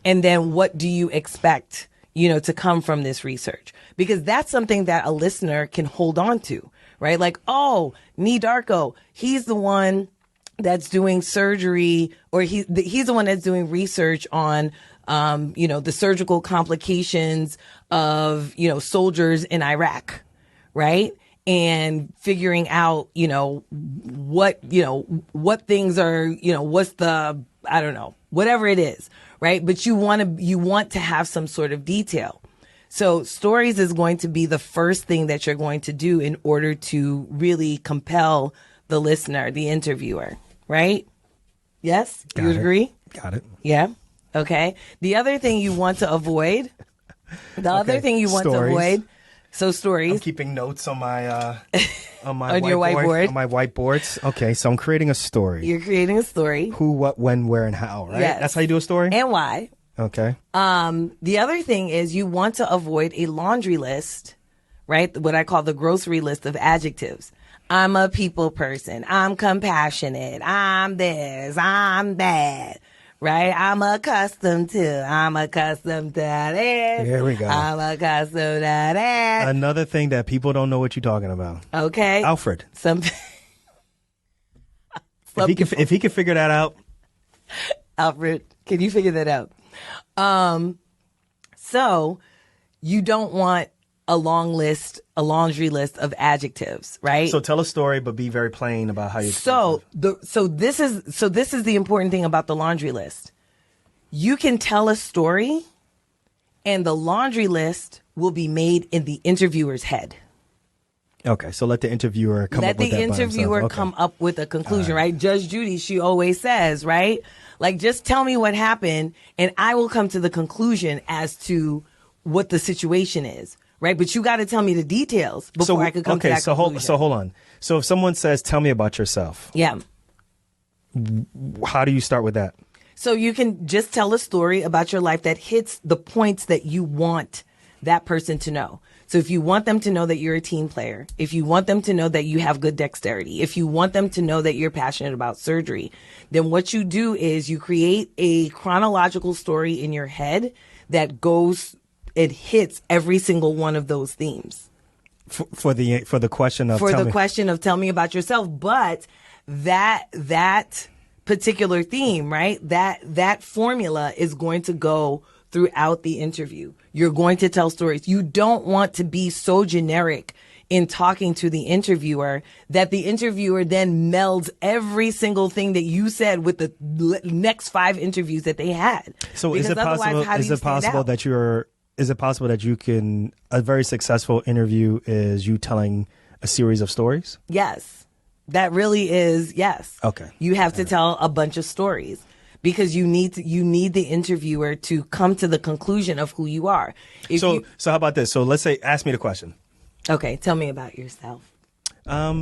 And then what do you expect, to come from this research? Because that's something that a listener can hold on to, right? Like, oh, Darko, he's the one that's doing surgery, or he's the one that's doing research on the surgical complications of, soldiers in Iraq, right? And figuring out, what things are, what's the, I don't know, whatever it is, right? But you want to have some sort of detail. So stories is going to be the first thing that you're going to do in order to really compel the listener, the interviewer, right? Yes? You would agree? Got it. Yeah. Okay. The other thing you want to avoid, so stories. I'm keeping notes on my on your whiteboard. On my whiteboards. Okay, so I'm creating a story. You're creating a story. Who, what, when, where, and how, right? Yes. That's how you do a story? And why. Okay. The other thing is you want to avoid a laundry list, right? What I call the grocery list of adjectives. I'm a people person. I'm compassionate. I'm this. I'm that. Right? I'm accustomed to this. Here we go. I'm accustomed to that. Another thing that people don't know what you're talking about. Okay. Alfred. If he can figure that out. Alfred, can you figure that out? So you don't want a laundry list of adjectives, right? So tell a story, but be very plain about how you. So this is the important thing about the laundry list. You can tell a story, and the laundry list will be made in the interviewer's head. Okay, so let the interviewer come up with that by himself. Let the interviewer come up with a conclusion, right? Judge Judy, she always says, right? Like, just tell me what happened, and I will come to the conclusion as to what the situation is. Right, but you got to tell me the details before I could come to that conclusion. So hold on. So if someone says, "Tell me about yourself," yeah, how do you start with that? So you can just tell a story about your life that hits the points that you want that person to know. So if you want them to know that you're a team player, if you want them to know that you have good dexterity, if you want them to know that you're passionate about surgery, then what you do is you create a chronological story in your head that it hits every single one of those themes. For the question of tell me about yourself, but that particular theme, right? That formula is going to go throughout the interview. You're going to tell stories. You don't want to be so generic in talking to the interviewer that the interviewer then melds every single thing that you said with the next 5 interviews that they had. So is it possible that you can, a very successful interview is you telling a series of stories? Yes. That really is, yes. Okay. You have to tell a bunch of stories because you need the interviewer to come to the conclusion of who you are. So how about this? So let's say, ask me the question. Okay. Tell me about yourself. Should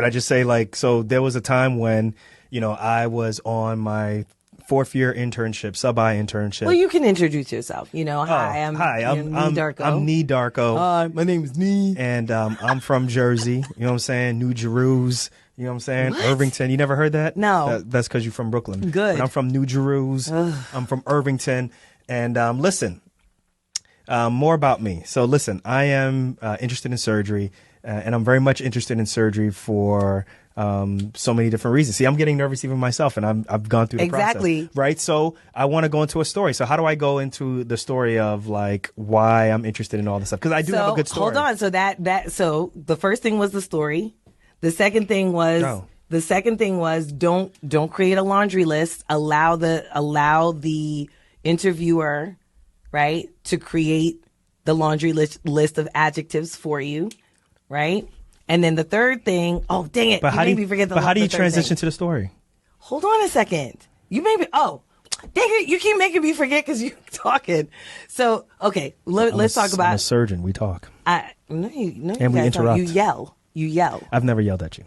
I just say so there was a time when, I was on my 4th year internship, sub-I internship. Well, you can introduce yourself. Hi, I'm Darko. I'm Darko. Hi, my name is Nee. And I'm from Jersey. You know what I'm saying? New Jerusalem. You know what I'm saying? What? Irvington. You never heard that? No. That's because you're from Brooklyn. Good. But I'm from New Jerusalem. I'm from Irvington. And listen, more about me. So listen, I am interested in surgery, and I'm very much interested in surgery for so many different reasons. See, I'm getting nervous even myself, and I've gone through the process. Right? So I want to go into a story. So how do I go into the story of why I'm interested in all this stuff? Because I do have a good story. Hold on. So so the first thing was the story. The second thing was The second thing was don't create a laundry list. Allow the interviewer, right, to create the laundry list of adjectives for you, right? And then the third thing, oh dang it, how do you transition to the story? Hold on a second. You made me. Oh, dang it! You keep making me forget because you're talking. So okay, let's talk about. I'm a surgeon. We talk. No, and we interrupt. You yell. I've never yelled at you.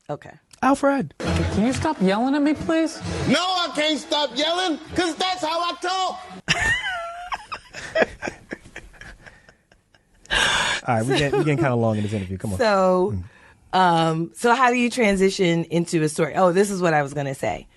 Okay. Alfred. Can you stop yelling at me, please? No, I can't stop yelling because that's how I talk. All right, we're getting kind of long in this interview. Come on. So how do you transition into a story? Oh, this is what I was going to say.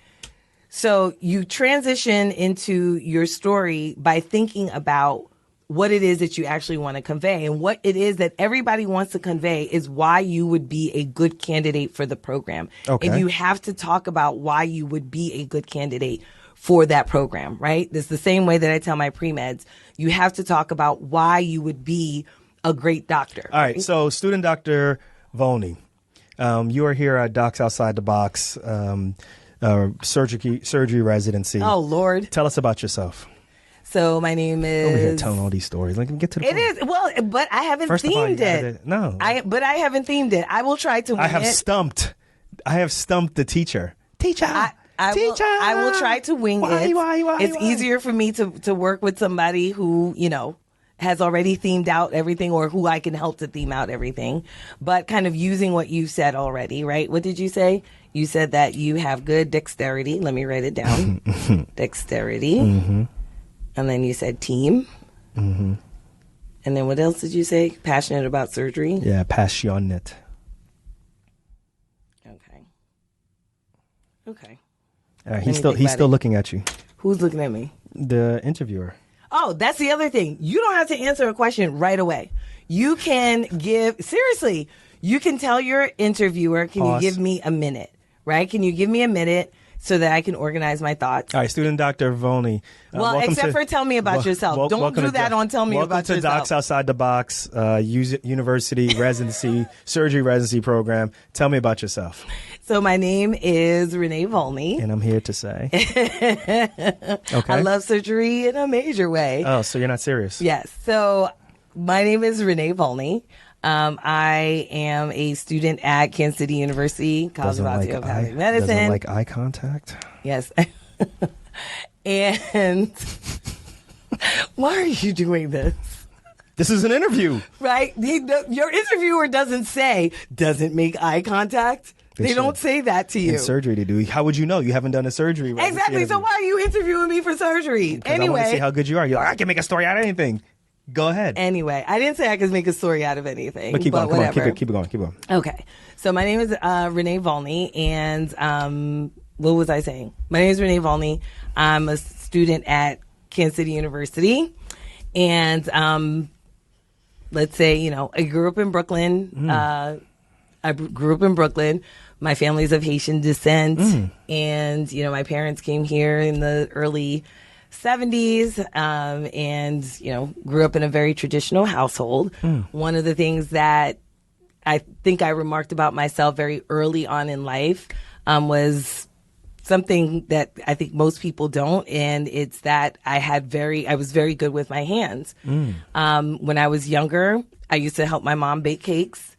So you transition into your story by thinking about what it is that you actually want to convey. And what it is that everybody wants to convey is why you would be a good candidate for the program. Okay. And you have to talk about why you would be a good candidate for that program, right? This is the same way that I tell my pre-meds. You have to talk about why you would be a great doctor. All right. So student Dr. Volney, you are here at Docs Outside the Box, surgery residency. Oh, Lord. Tell us about yourself. So my name is... Over here telling all these stories. Like, get to the point. It is. Well, but I haven't themed it. No. But I haven't themed it. I will try to wing I have it. stumped the teacher. Teacher. I will try to wing it. Why? It's easier for me to work with somebody who, has already themed out everything or who I can help to theme out everything. But kind of using what you said already, right? What did you say? You said that you have good dexterity. Let me write it down. Dexterity. Mm-hmm. And then you said team. Mm-hmm. And then what else did you say? Passionate about surgery? Yeah, passionate. Okay. He's still looking at you. Who's looking at me? The interviewer. Oh, that's the other thing. You don't have to answer a question right away. You can you can tell your interviewer, can Pause. you give me a minute, right? Can you give me a minute so that I can organize my thoughts? All right, student Dr. Volney. Well, except for tell me about yourself. Don't do that on tell me about yourself. Welcome to Docs Outside the Box, University Residency, Surgery Residency Program. Tell me about yourself. So my name is Renee Volney. And I'm here to say. Okay. I love surgery in a major way. Oh, so you're not serious? Yes. So my name is Renee Volney. I am a student at Kansas City University, College of Osteopathic Medicine. Doesn't like eye contact? Yes. And why are you doing this? This is an interview. Right? Your interviewer doesn't make eye contact. They don't say that to you. In surgery, they do. How would you know? You haven't done a surgery. Exactly. So why are you interviewing me for surgery? Anyway. I want to see how good you are. You're like, I can make a story out of anything. Go ahead. Anyway, I didn't say I could make a story out of anything. But keep going. Whatever. Keep it going. Okay. So my name is Renee Volney, and what was I saying? My name is Renee Volney. I'm a student at Kansas City University, and let's say I grew up in Brooklyn. I grew up in Brooklyn. My family's of Haitian descent, and my parents came here in the early 70s, and grew up in a very traditional household. One of the things that I think I remarked about myself very early on in life was something that I think most people don't, and it's that I was very good with my hands. When I was younger, I used to help my mom bake cakes.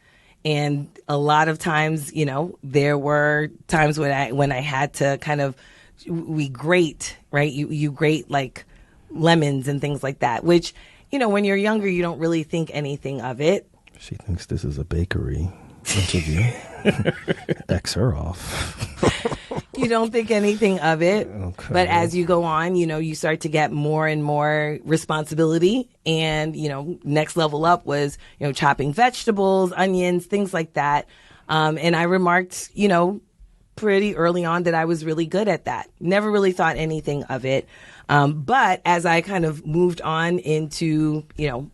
And a lot of times, there were times when I had to we grate, right? You grate like lemons and things like that, which, when you're younger, you don't really think anything of it. She thinks this is a bakery interview. X her off. You don't think anything of it. Okay. But as you go on, you start to get more and more responsibility. And, next level up was, chopping vegetables, onions, things like that. And I remarked, pretty early on that I was really good at that. Never really thought anything of it. But as I kind of moved on into,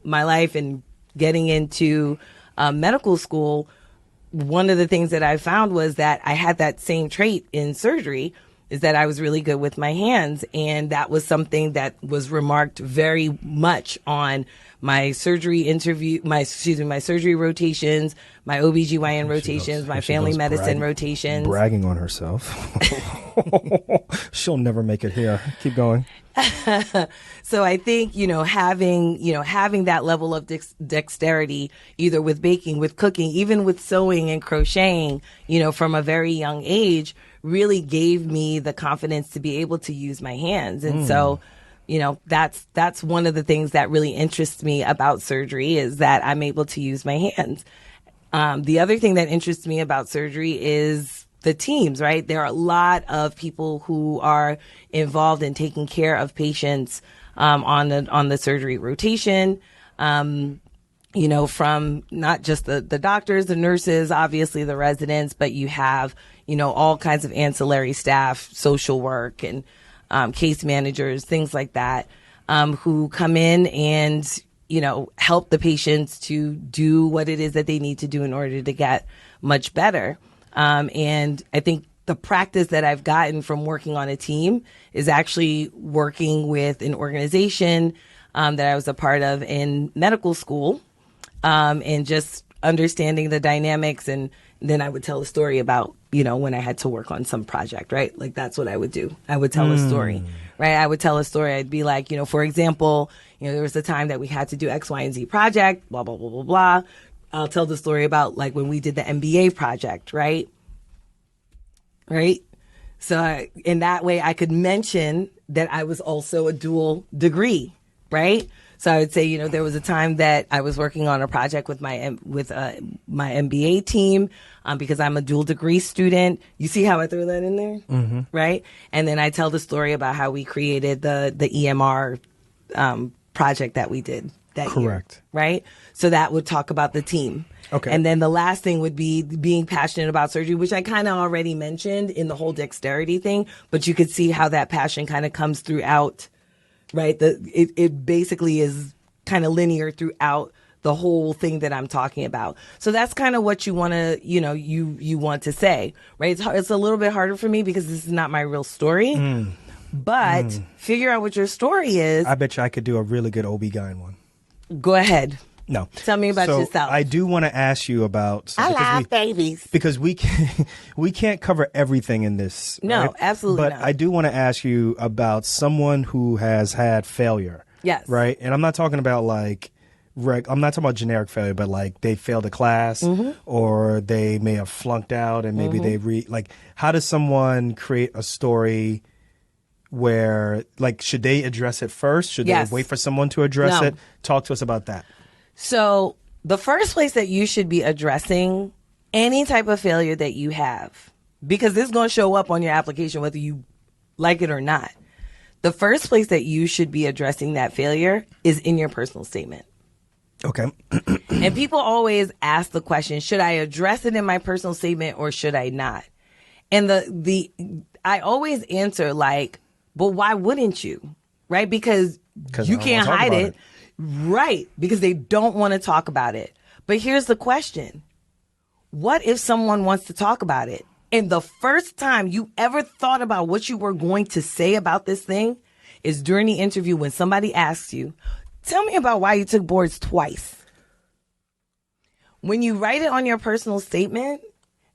my life and getting into medical school, one of the things that I found was that I had that same trait in surgery, is that I was really good with my hands. And that was something that was remarked very much on my surgery my surgery rotations, my OBGYN rotations, my family medicine rotations. Bragging on herself. She'll never make it here. Keep going. So I think, having that level of dexterity, either with baking, with cooking, even with sewing and crocheting, from a very young age, really gave me the confidence to be able to use my hands. And so, that's one of the things that really interests me about surgery, is that I'm able to use my hands. The other thing that interests me about surgery is the teams, right? There are a lot of people who are involved in taking care of patients on the surgery rotation. From not just the doctors, the nurses, obviously the residents, but you have, all kinds of ancillary staff, social work and case managers, things like that, who come in and, help the patients to do what it is that they need to do in order to get much better. And I think the practice that I've gotten from working on a team is actually working with an organization that I was a part of in medical school, and just understanding the dynamics. And then I would tell a story about, when I had to work on some project, right? Like, that's what I would do. I would tell a story, right? I would tell a story. I'd be like, for example, there was a time that we had to do X, Y, and Z project, blah, blah, blah, blah, blah. I'll tell the story about, like, when we did the MBA project, right? Right? So in that way, I could mention that I was also a dual degree, right? So I would say, there was a time that I was working on a project with my MBA team, because I'm a dual degree student. You see how I threw that in there? Mm-hmm. Right? And then I tell the story about how we created the EMR project that we did that year. Right? So that would talk about the team. Okay. And then the last thing would be being passionate about surgery, which I kind of already mentioned in the whole dexterity thing, but you could see how that passion kind of comes throughout, right? It basically is kind of linear throughout the whole thing that I'm talking about. So that's kind of what you want to, you want to say, right? It's a little bit harder for me because this is not my real story, but figure out what your story is. I bet you I could do a really good OB-GYN one. Go ahead. No. Tell me about yourself. I do want to ask you about... I love babies. Because we can't cover everything in this. No, right? absolutely but not. I do want to ask you about someone who has had failure. Yes. Right? And I'm not talking about I'm not talking about generic failure, but like they failed a class or they may have flunked out and maybe they how does someone create a story where, should they address it first? Should they wait for someone to address it? Talk to us about that. So the first place that you should be addressing any type of failure that you have, because this is going to show up on your application whether you like it or not. The first place that you should be addressing that failure is in your personal statement. Okay. And people always ask the question, should I address it in my personal statement or should I not? And I always answer but why wouldn't you? Right? Because you can't hide it. Right. Because they don't want to talk about it. But here's the question. What if someone wants to talk about it? And the first time you ever thought about what you were going to say about this thing is during the interview when somebody asks you, tell me about why you took boards twice. When you write it on your personal statement,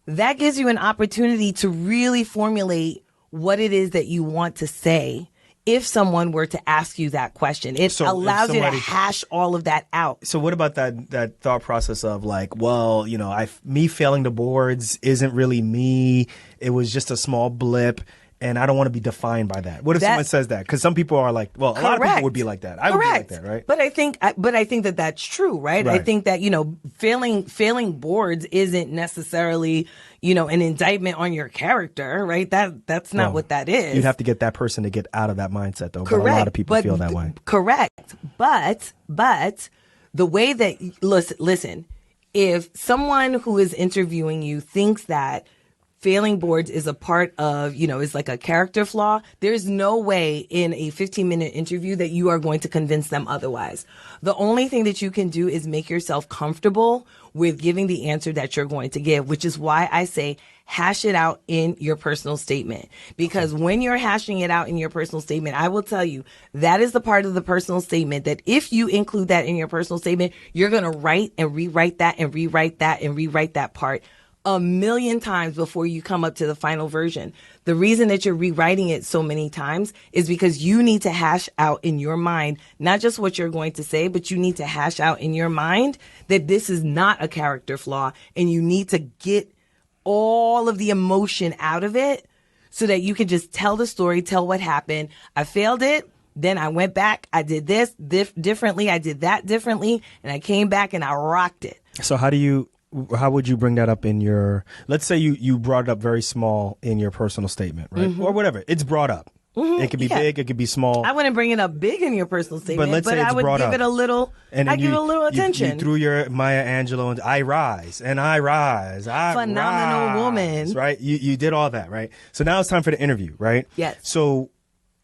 that gives you an opportunity to really formulate what it is that you want to say if someone were to ask you that question. It allows you to hash all of that out. So what about that thought process of me failing the boards isn't really me. It was just a small blip. And I don't want to be defined by that. What if someone says that? Because some people are like, well, a lot of people would be like that. I would be like that, right? But I think that that's true, right? I think that, failing boards isn't necessarily, an indictment on your character, right? That's not what that is. You'd have to get that person to get out of that mindset, though. Correct. But a lot of people feel that way. Correct. But the way that, listen, if someone who is interviewing you thinks that failing boards is a part of, is like a character flaw, there's no way in a 15-minute interview that you are going to convince them otherwise. The only thing that you can do is make yourself comfortable with giving the answer that you're going to give, which is why I say hash it out in your personal statement. Because when you're hashing it out in your personal statement, I will tell you that is the part of the personal statement that if you include that in your personal statement, you're going to write and rewrite that and rewrite that and rewrite that part a million times before you come up to the final version. The reason that you're rewriting it so many times is because you need to hash out in your mind, not just what you're going to say, but you need to hash out in your mind that this is not a character flaw, and you need to get all of the emotion out of it so that you can just tell the story, tell what happened. I failed it. Then I went back. I did this differently. I did that differently. And I came back and I rocked it. So how would you bring that up in your, let's say you brought it up very small in your personal statement, right? Or whatever. It's brought up. It could be big, it could be small. I wouldn't bring it up big in your personal statement, but I would give it a little, I'd give it a little attention. You threw your Maya Angelou and I rise, I Phenomenal rise, woman. Right? You did all that, right? So now it's time for the interview, right? Yes. So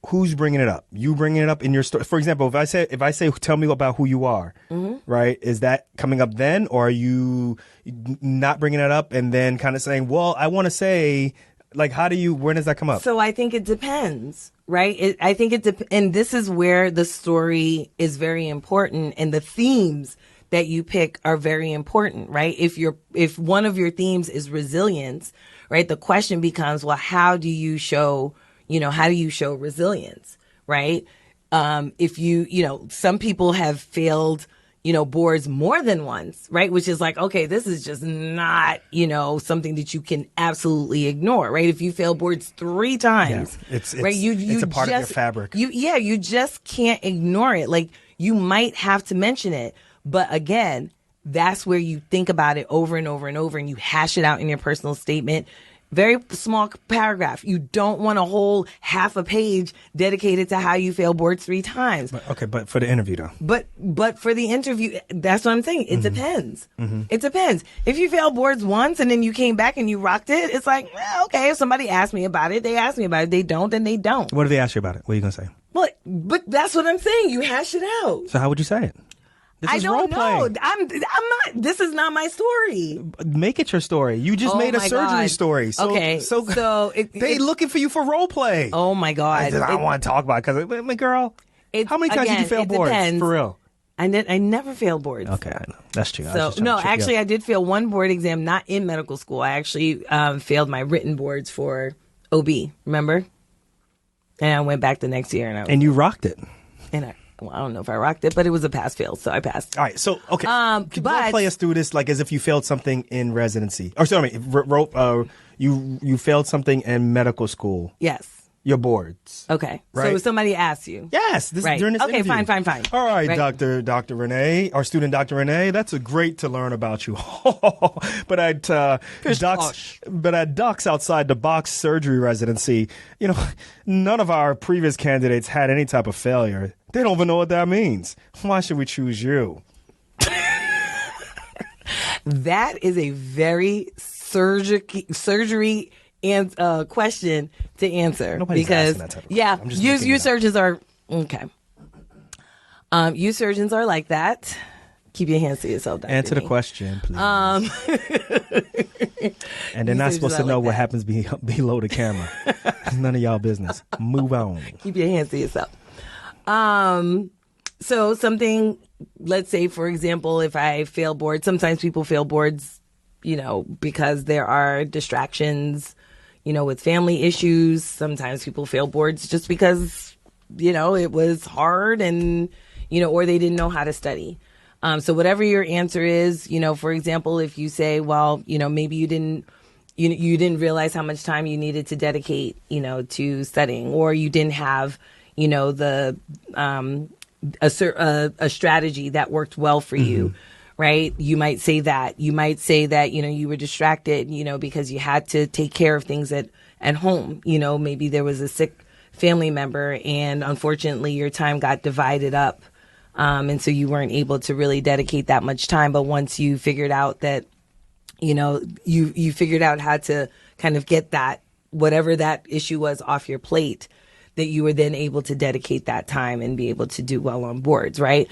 who's bringing it up? You bringing it up in your story? For example, if I say, tell me about who you are, right? Is that coming up then, or are you not bringing it up and then kind of saying, well, I want to say, like, when does that come up? So I think it depends, right? And this is where the story is very important, and the themes that you pick are very important, right? If one of your themes is resilience, right? The question becomes, well, how do you show resilience, right? If some people have failed, boards more than once, right? Which is like, okay, this is just not, something that you can absolutely ignore, right? If you fail boards 3 times, it's right? it's a part of your fabric. You just can't ignore it. Like, you might have to mention it, but again, that's where you think about it over and over and over, and you hash it out in your personal statement. Very small paragraph. You don't want a whole half a page dedicated to how you fail boards 3 times. But for the interview though. But for the interview, that's what I'm saying. It depends. It depends. If you fail boards once and then you came back and you rocked it, it's like, well, okay, if somebody asked me about it, they asked me about it. They don't, then they don't. What if they ask you about it? What are you going to say? Well, but that's what I'm saying. You hash it out. So how would you say it? I don't know. I'm not. This is not my story. Make it your story. You just made a surgery story. So they looking for you for role play. Oh my God! I don't want to talk about it because, my girl, how many times did you fail boards? Depends. For real? I never failed boards. Okay, I know. That's true. Actually, I did fail one board exam, not in medical school. I actually failed my written boards for OB. Remember? And I went back the next year, and you rocked it. And I don't know if I rocked it, but it was a pass-fail, so I passed. All right, so, okay. Could you play us through this, like, as if you failed something in residency? Or, sorry, you failed something in medical school. Yes. Your boards. Okay. Right? So if somebody asks you. Yes. During this okay, interview. fine. All right, right. Dr. Renee, our student Dr. Renee, that's great to learn about you. But at Ducks outside the box surgery residency, none of our previous candidates had any type of failure. They don't even know what that means. Why should we choose you? That is a very surgery and question to answer. Nobody's asking that type of question. You surgeons are okay. You surgeons are like that. Keep your hands to yourself, Dr. Answer the question, please. And they're not supposed to know what happens below the camera. It's none of y'all business. Move on. Keep your hands to yourself. So something, let's say, for example, if I fail boards, sometimes people fail boards, because there are distractions, with family issues. Sometimes people fail boards just because, it was hard and, or they didn't know how to study. So whatever your answer is, for example, if you say, well, maybe you didn't realize how much time you needed to dedicate, to studying, or you didn't have, a strategy that worked well for you. Right? You might say that. You might say that, you were distracted, because you had to take care of things at home. Maybe there was a sick family member and unfortunately your time got divided up. And so you weren't able to really dedicate that much time. But once you figured out that, you figured out how to kind of get that, whatever that issue was off your plate, that you were then able to dedicate that time and be able to do well on boards, right?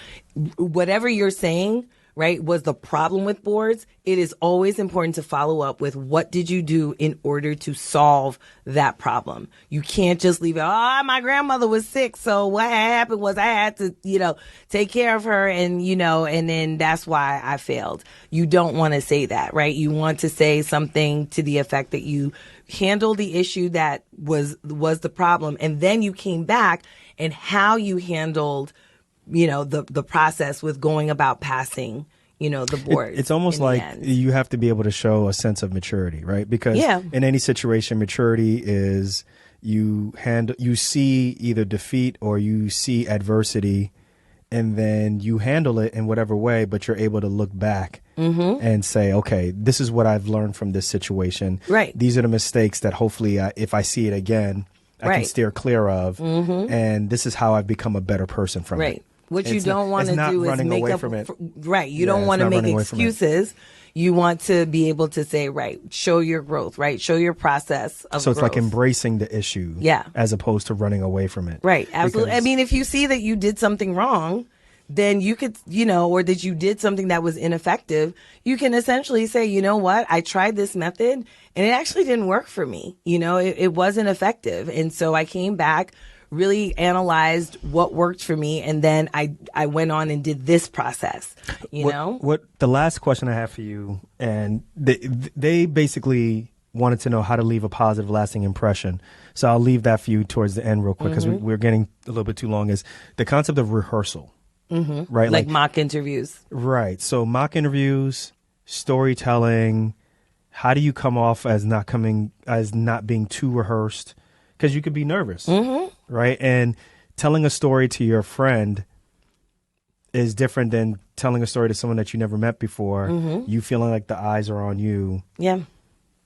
Whatever you're saying, right, was the problem with boards, it is always important to follow up with what did you do in order to solve that problem. You can't just leave it, my grandmother was sick, so what happened was I had to, take care of her and, and then that's why I failed. You don't want to say that, right? You want to say something to the effect that you handled the issue that was the problem, and then you came back and how you handled the process with going about passing, the board. It's almost like you have to be able to show a sense of maturity, right? Because in any situation, maturity is you see either defeat or you see adversity, and then you handle it in whatever way, but you're able to look back and say, okay, this is what I've learned from this situation. Right. These are the mistakes that hopefully if I see it again, I can steer clear of. And this is how I've become a better person from it. What you don't want to do is make up from it. Right. You don't want to make excuses. You want to be able to say, show your growth, right? Show your process of So it's growth. like embracing the issue as opposed to running away from it. Right. Absolutely. I mean, if you see that you did something wrong, then you could, or that you did something that was ineffective, you can essentially say, you know what, I tried this method and it actually didn't work for me. It wasn't effective. And so I came back, really analyzed what worked for me, and then I went on and did this process, What the last question I have for you, and they basically wanted to know how to leave a positive, lasting impression. So I'll leave that for you towards the end real quick because we're getting a little bit too long, is the concept of rehearsal. Right? Like mock interviews. Right. So mock interviews, storytelling, how do you come off as not being too rehearsed? Because you could be nervous, right? And telling a story to your friend is different than telling a story to someone that you never met before. You feeling like the eyes are on you. Yeah.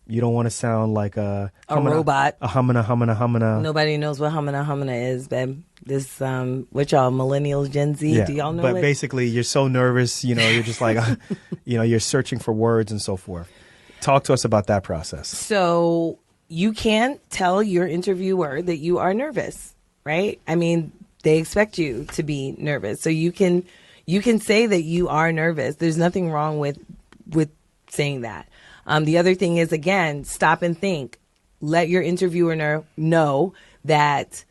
You don't want to sound like a robot. A humana. Nobody knows what humana is, babe. This, what y'all, millennials, Gen Z, do y'all know but it? Basically, you're so nervous, you're just like, you're searching for words and so forth. Talk to us about that process. So you can't tell your interviewer that you are nervous, right? I mean, they expect you to be nervous. So you can say that you are nervous. There's nothing wrong with saying that. The other thing is, again, stop and think. Let your interviewer know that,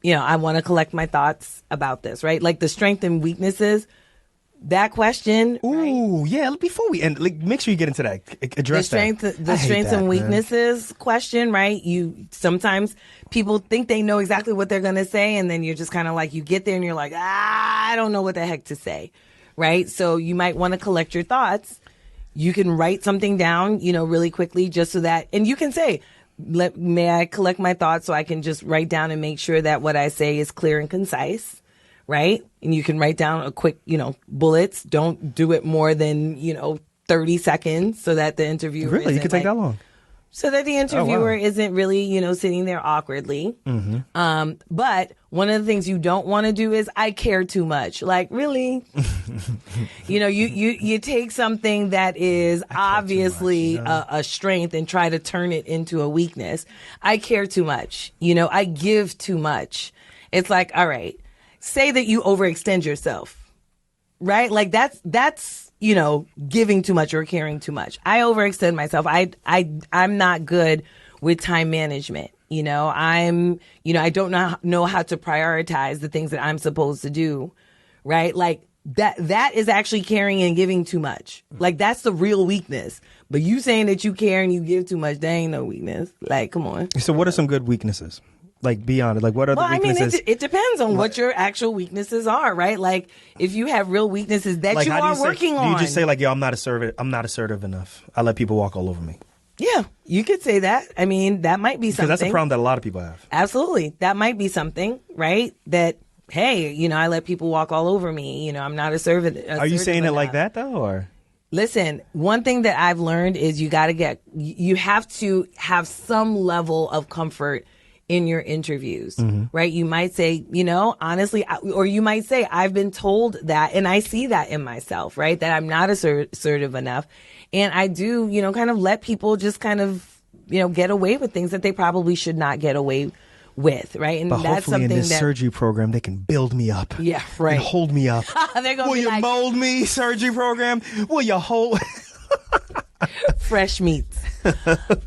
I want to collect my thoughts about this, right? Like the strengths and weaknesses, that question. Ooh, right? Yeah. Before we end, make sure you get into that. Address the strengths and weaknesses question, right? Sometimes people think they know exactly what they're going to say, and then you're just kind of like, you get there and you're like, I don't know what the heck to say, right? So you might want to collect your thoughts. You can write something down, really quickly, just so that, and you can say, may I collect my thoughts so I can just write down and make sure that what I say is clear and concise, right? And you can write down a quick, bullets. Don't do it more than, 30 seconds so that the interviewer Really? You can take that long? So that the interviewer isn't really, sitting there awkwardly. But one of the things you don't want to do is, I care too much. Like, really? You take something that is obviously a strength and try to turn it into a weakness. I care too much. I give too much. It's like, all right, say that you overextend yourself, right? Like that's giving too much or caring too much. I overextend myself. I'm not good with time management. I don't know how to prioritize the things that I'm supposed to do. Right. Like that is actually caring and giving too much. Like that's the real weakness. But you saying that you care and you give too much, that ain't no weakness. Like, come on. So what are some good weaknesses? Like, be honest. Like, what are the weaknesses? I mean, it depends on what your actual weaknesses are, right? Like, if you have real weaknesses that you are working on. Do you just say, like, yo, I'm not assertive enough. I let people walk all over me. Yeah, you could say that. I mean, that might be something. Because that's a problem that a lot of people have. Absolutely. That might be something, right? That, hey, I let people walk all over me. I'm not assertive. Are you saying it like that, though, or? Listen, one thing that I've learned is you have to have some level of comfort in your interviews, right? You might say, honestly, or you might say, I've been told that, and I see that in myself, right? That I'm not assertive enough. And I do, kind of let people just kind of get away with things that they probably should not get away with, right? And But that's hopefully in something this surgery program, they can build me up. Yeah, right. And hold me up. They're gonna Will be you like, mold me, surgery program? Will you hold? fresh meats.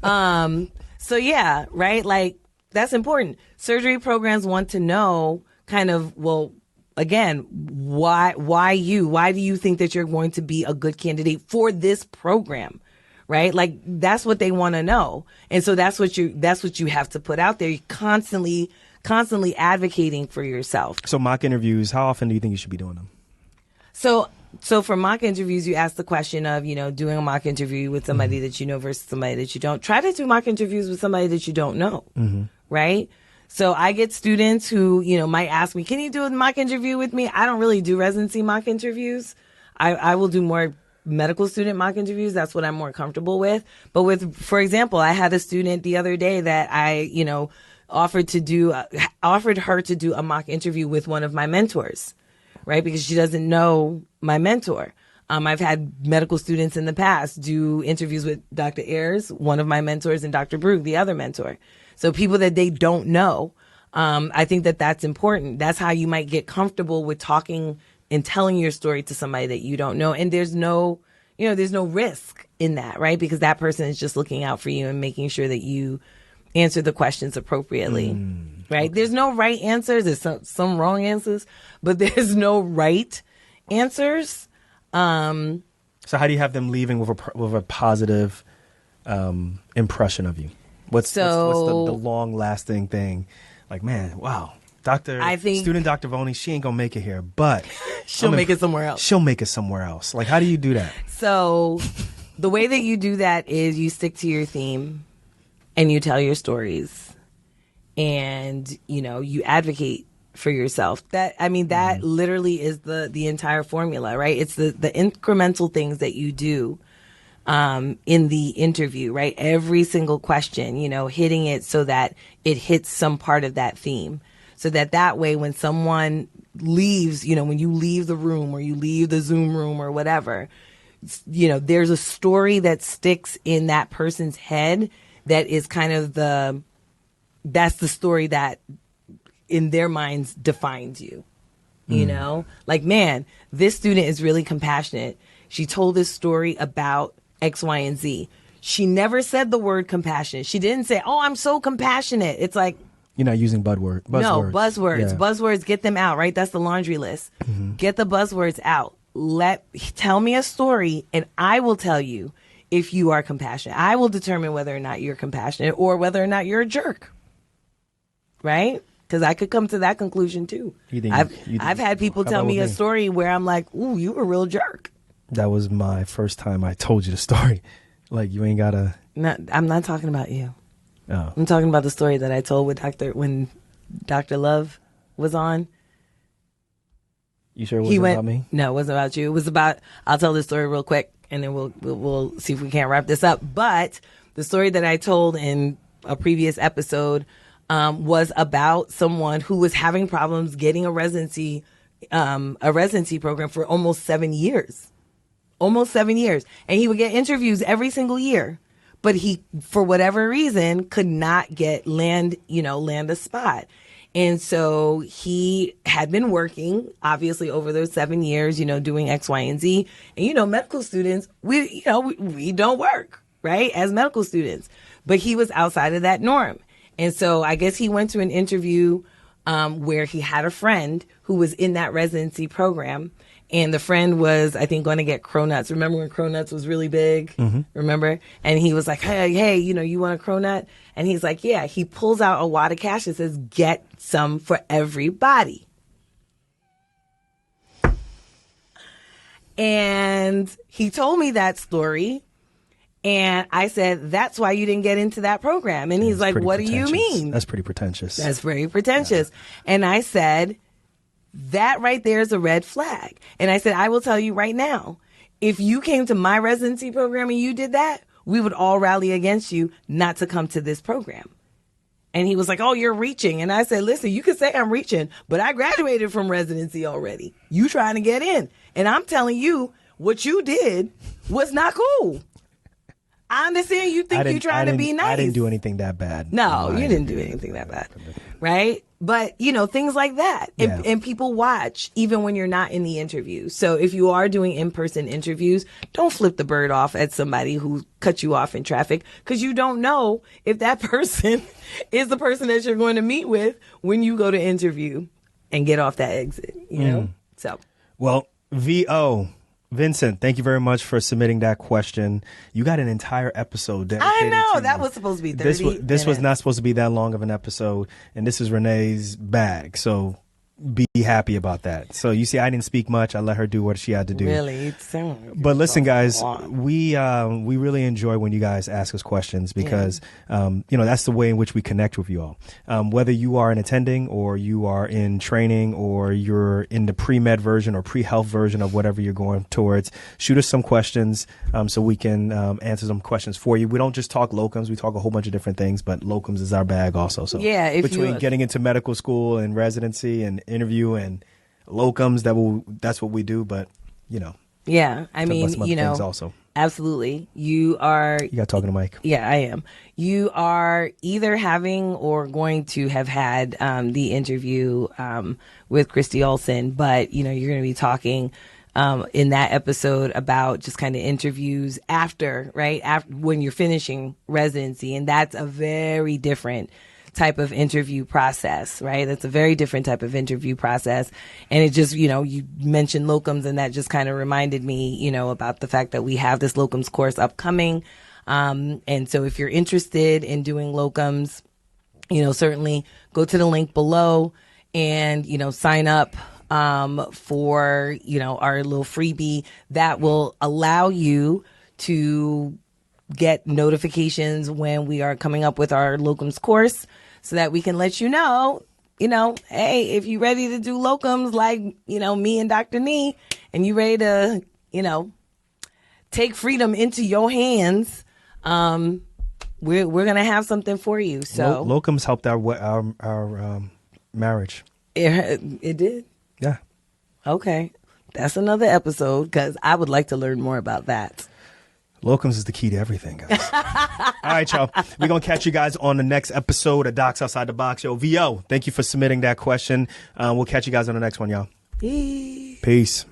So yeah, right? Like, that's important. Surgery programs want to know kind of, well, again, why you? Why do you think that you're going to be a good candidate for this program? Right? Like, that's what they want to know. And so that's what you have to put out there. You're constantly advocating for yourself. So mock interviews, how often do you think you should be doing them? So for mock interviews, you ask the question of, doing a mock interview with somebody that you know versus somebody that you don't. Try to do mock interviews with somebody that you don't know. Right? So I get students who, might ask me, can you do a mock interview with me? I don't really do residency mock interviews. I will do more medical student mock interviews. That's what I'm more comfortable with. But for example, I had a student the other day that I, offered her to do a mock interview with one of my mentors, right? Because she doesn't know my mentor. I've had medical students in the past do interviews with Dr. Ayers, one of my mentors, and Dr. Brugge, the other mentor. So people that they don't know. I think that that's important. That's how you might get comfortable with talking and telling your story to somebody that you don't know. And there's no risk in that, right? Because that person is just looking out for you and making sure that you answer the questions appropriately, right? Okay. There's no right answers. There's some wrong answers, but there's no right answers. So how do you have them leaving with a positive impression of you? What's the long lasting thing? Like, man, wow. Student Dr. Voney, she ain't gonna make it here, but she'll make it somewhere else. She'll make it somewhere else. Like, how do you do that? So the way that you do that is you stick to your theme and you tell your stories and, you advocate for yourself. That literally is the entire formula, right? It's the incremental things that you do in the interview, right? Every single question, hitting it so that it hits some part of that theme. So that way, when someone leaves, when you leave the room or you leave the Zoom room or whatever, there's a story that sticks in that person's head that is kind of that's the story that in their minds defines you. Like, man, this student is really compassionate. She told this story about X, Y, and Z. She never said the word compassionate. She didn't say, oh, I'm so compassionate. It's like, you're not using buzzwords. No, buzzwords. Yeah. Buzzwords, get them out, right? That's the laundry list. Get the buzzwords out. Tell me a story, and I will tell you if you are compassionate. I will determine whether or not you're compassionate or whether or not you're a jerk, right? Because I could come to that conclusion too. I've had people tell me a story where I'm like, ooh, you a real jerk. That was my first time I told you the story. Like, you ain't gotta... No, I'm not talking about you. Oh. I'm talking about the story that I told when Dr. Love was on. You sure it wasn't about me? No, it wasn't about you. It was about, I'll tell this story real quick and then we'll see if we can't wrap this up. But the story that I told in a previous episode was about someone who was having problems getting a residency program for almost 7 years. Almost 7 years. And he would get interviews every single year. But he, for whatever reason, could not land a spot. And so he had been working, obviously, over those 7 years, doing X, Y, and Z. And, medical students, we don't work, right, as medical students. But he was outside of that norm. And so I guess he went to an interview where he had a friend who was in that residency program. And the friend was, I think, going to get cronuts. Remember when cronuts was really big? Mm-hmm. Remember? And he was like, hey, you want a cronut? And he's like, yeah. He pulls out a wad of cash and says, get some for everybody. And he told me that story. And I said, that's why you didn't get into that program. And he's like, what do you mean? That's pretty pretentious. That's very pretentious. Yeah. And I said, that right there is a red flag. And I said, I will tell you right now, if you came to my residency program and you did that, we would all rally against you not to come to this program. And he was like, oh, you're reaching. And I said, listen, you can say I'm reaching, but I graduated from residency already. You trying to get in. And I'm telling you, what you did was not cool. I understand you think you're trying to be nice. I didn't do anything that bad. No, you didn't do anything that bad. Right? But, things like that. And people watch even when you're not in the interview. So if you are doing in-person interviews, don't flip the bird off at somebody who cut you off in traffic, because you don't know if that person is the person that you're going to meet with when you go to interview and get off that exit, you know? So. Well, Vincent, thank you very much for submitting that question. You got an entire episode dedicated. I know to that was supposed to be 30 This was not supposed to be that long of an episode, and this is Renee's bag. So be happy about that. So you see, I didn't speak much. I let her do what she had to do. Really? But listen, guys, we really enjoy when you guys ask us questions, because that's the way in which we connect with you all. Whether you are an attending, or you are in training, or you're in the pre-med version or pre-health version of whatever you're going towards, shoot us some questions so we can answer some questions for you. We don't just talk locums. We talk a whole bunch of different things, but locums is our bag also. So between getting into medical school and residency and interview and locums, that's what we do. But I mean, also. Absolutely. You got talking to Mike. Yeah, I am. You are either having or going to have had the interview with Christy Olson, but you're going to be talking in that episode about just kind of interviews after when you're finishing residency, and that's a very different type of interview process, right? That's a very different type of interview process. And it just, you mentioned locums, and that just kind of reminded me, about the fact that we have this locums course upcoming. And so if you're interested in doing locums, certainly go to the link below and, sign up for, our little freebie that will allow you to get notifications when we are coming up with our locums course, so that we can let you know, hey, if you're ready to do locums like, me and Dr. Nee, and you ready to, take freedom into your hands, we're going to have something for you. So locums helped our marriage. It did? Yeah. Okay. That's another episode, because I would like to learn more about that. Locums is the key to everything, guys. All right, y'all. We're going to catch you guys on the next episode of Docs Outside the Box. Yo, VO, thank you for submitting that question. We'll catch you guys on the next one, y'all. Peace.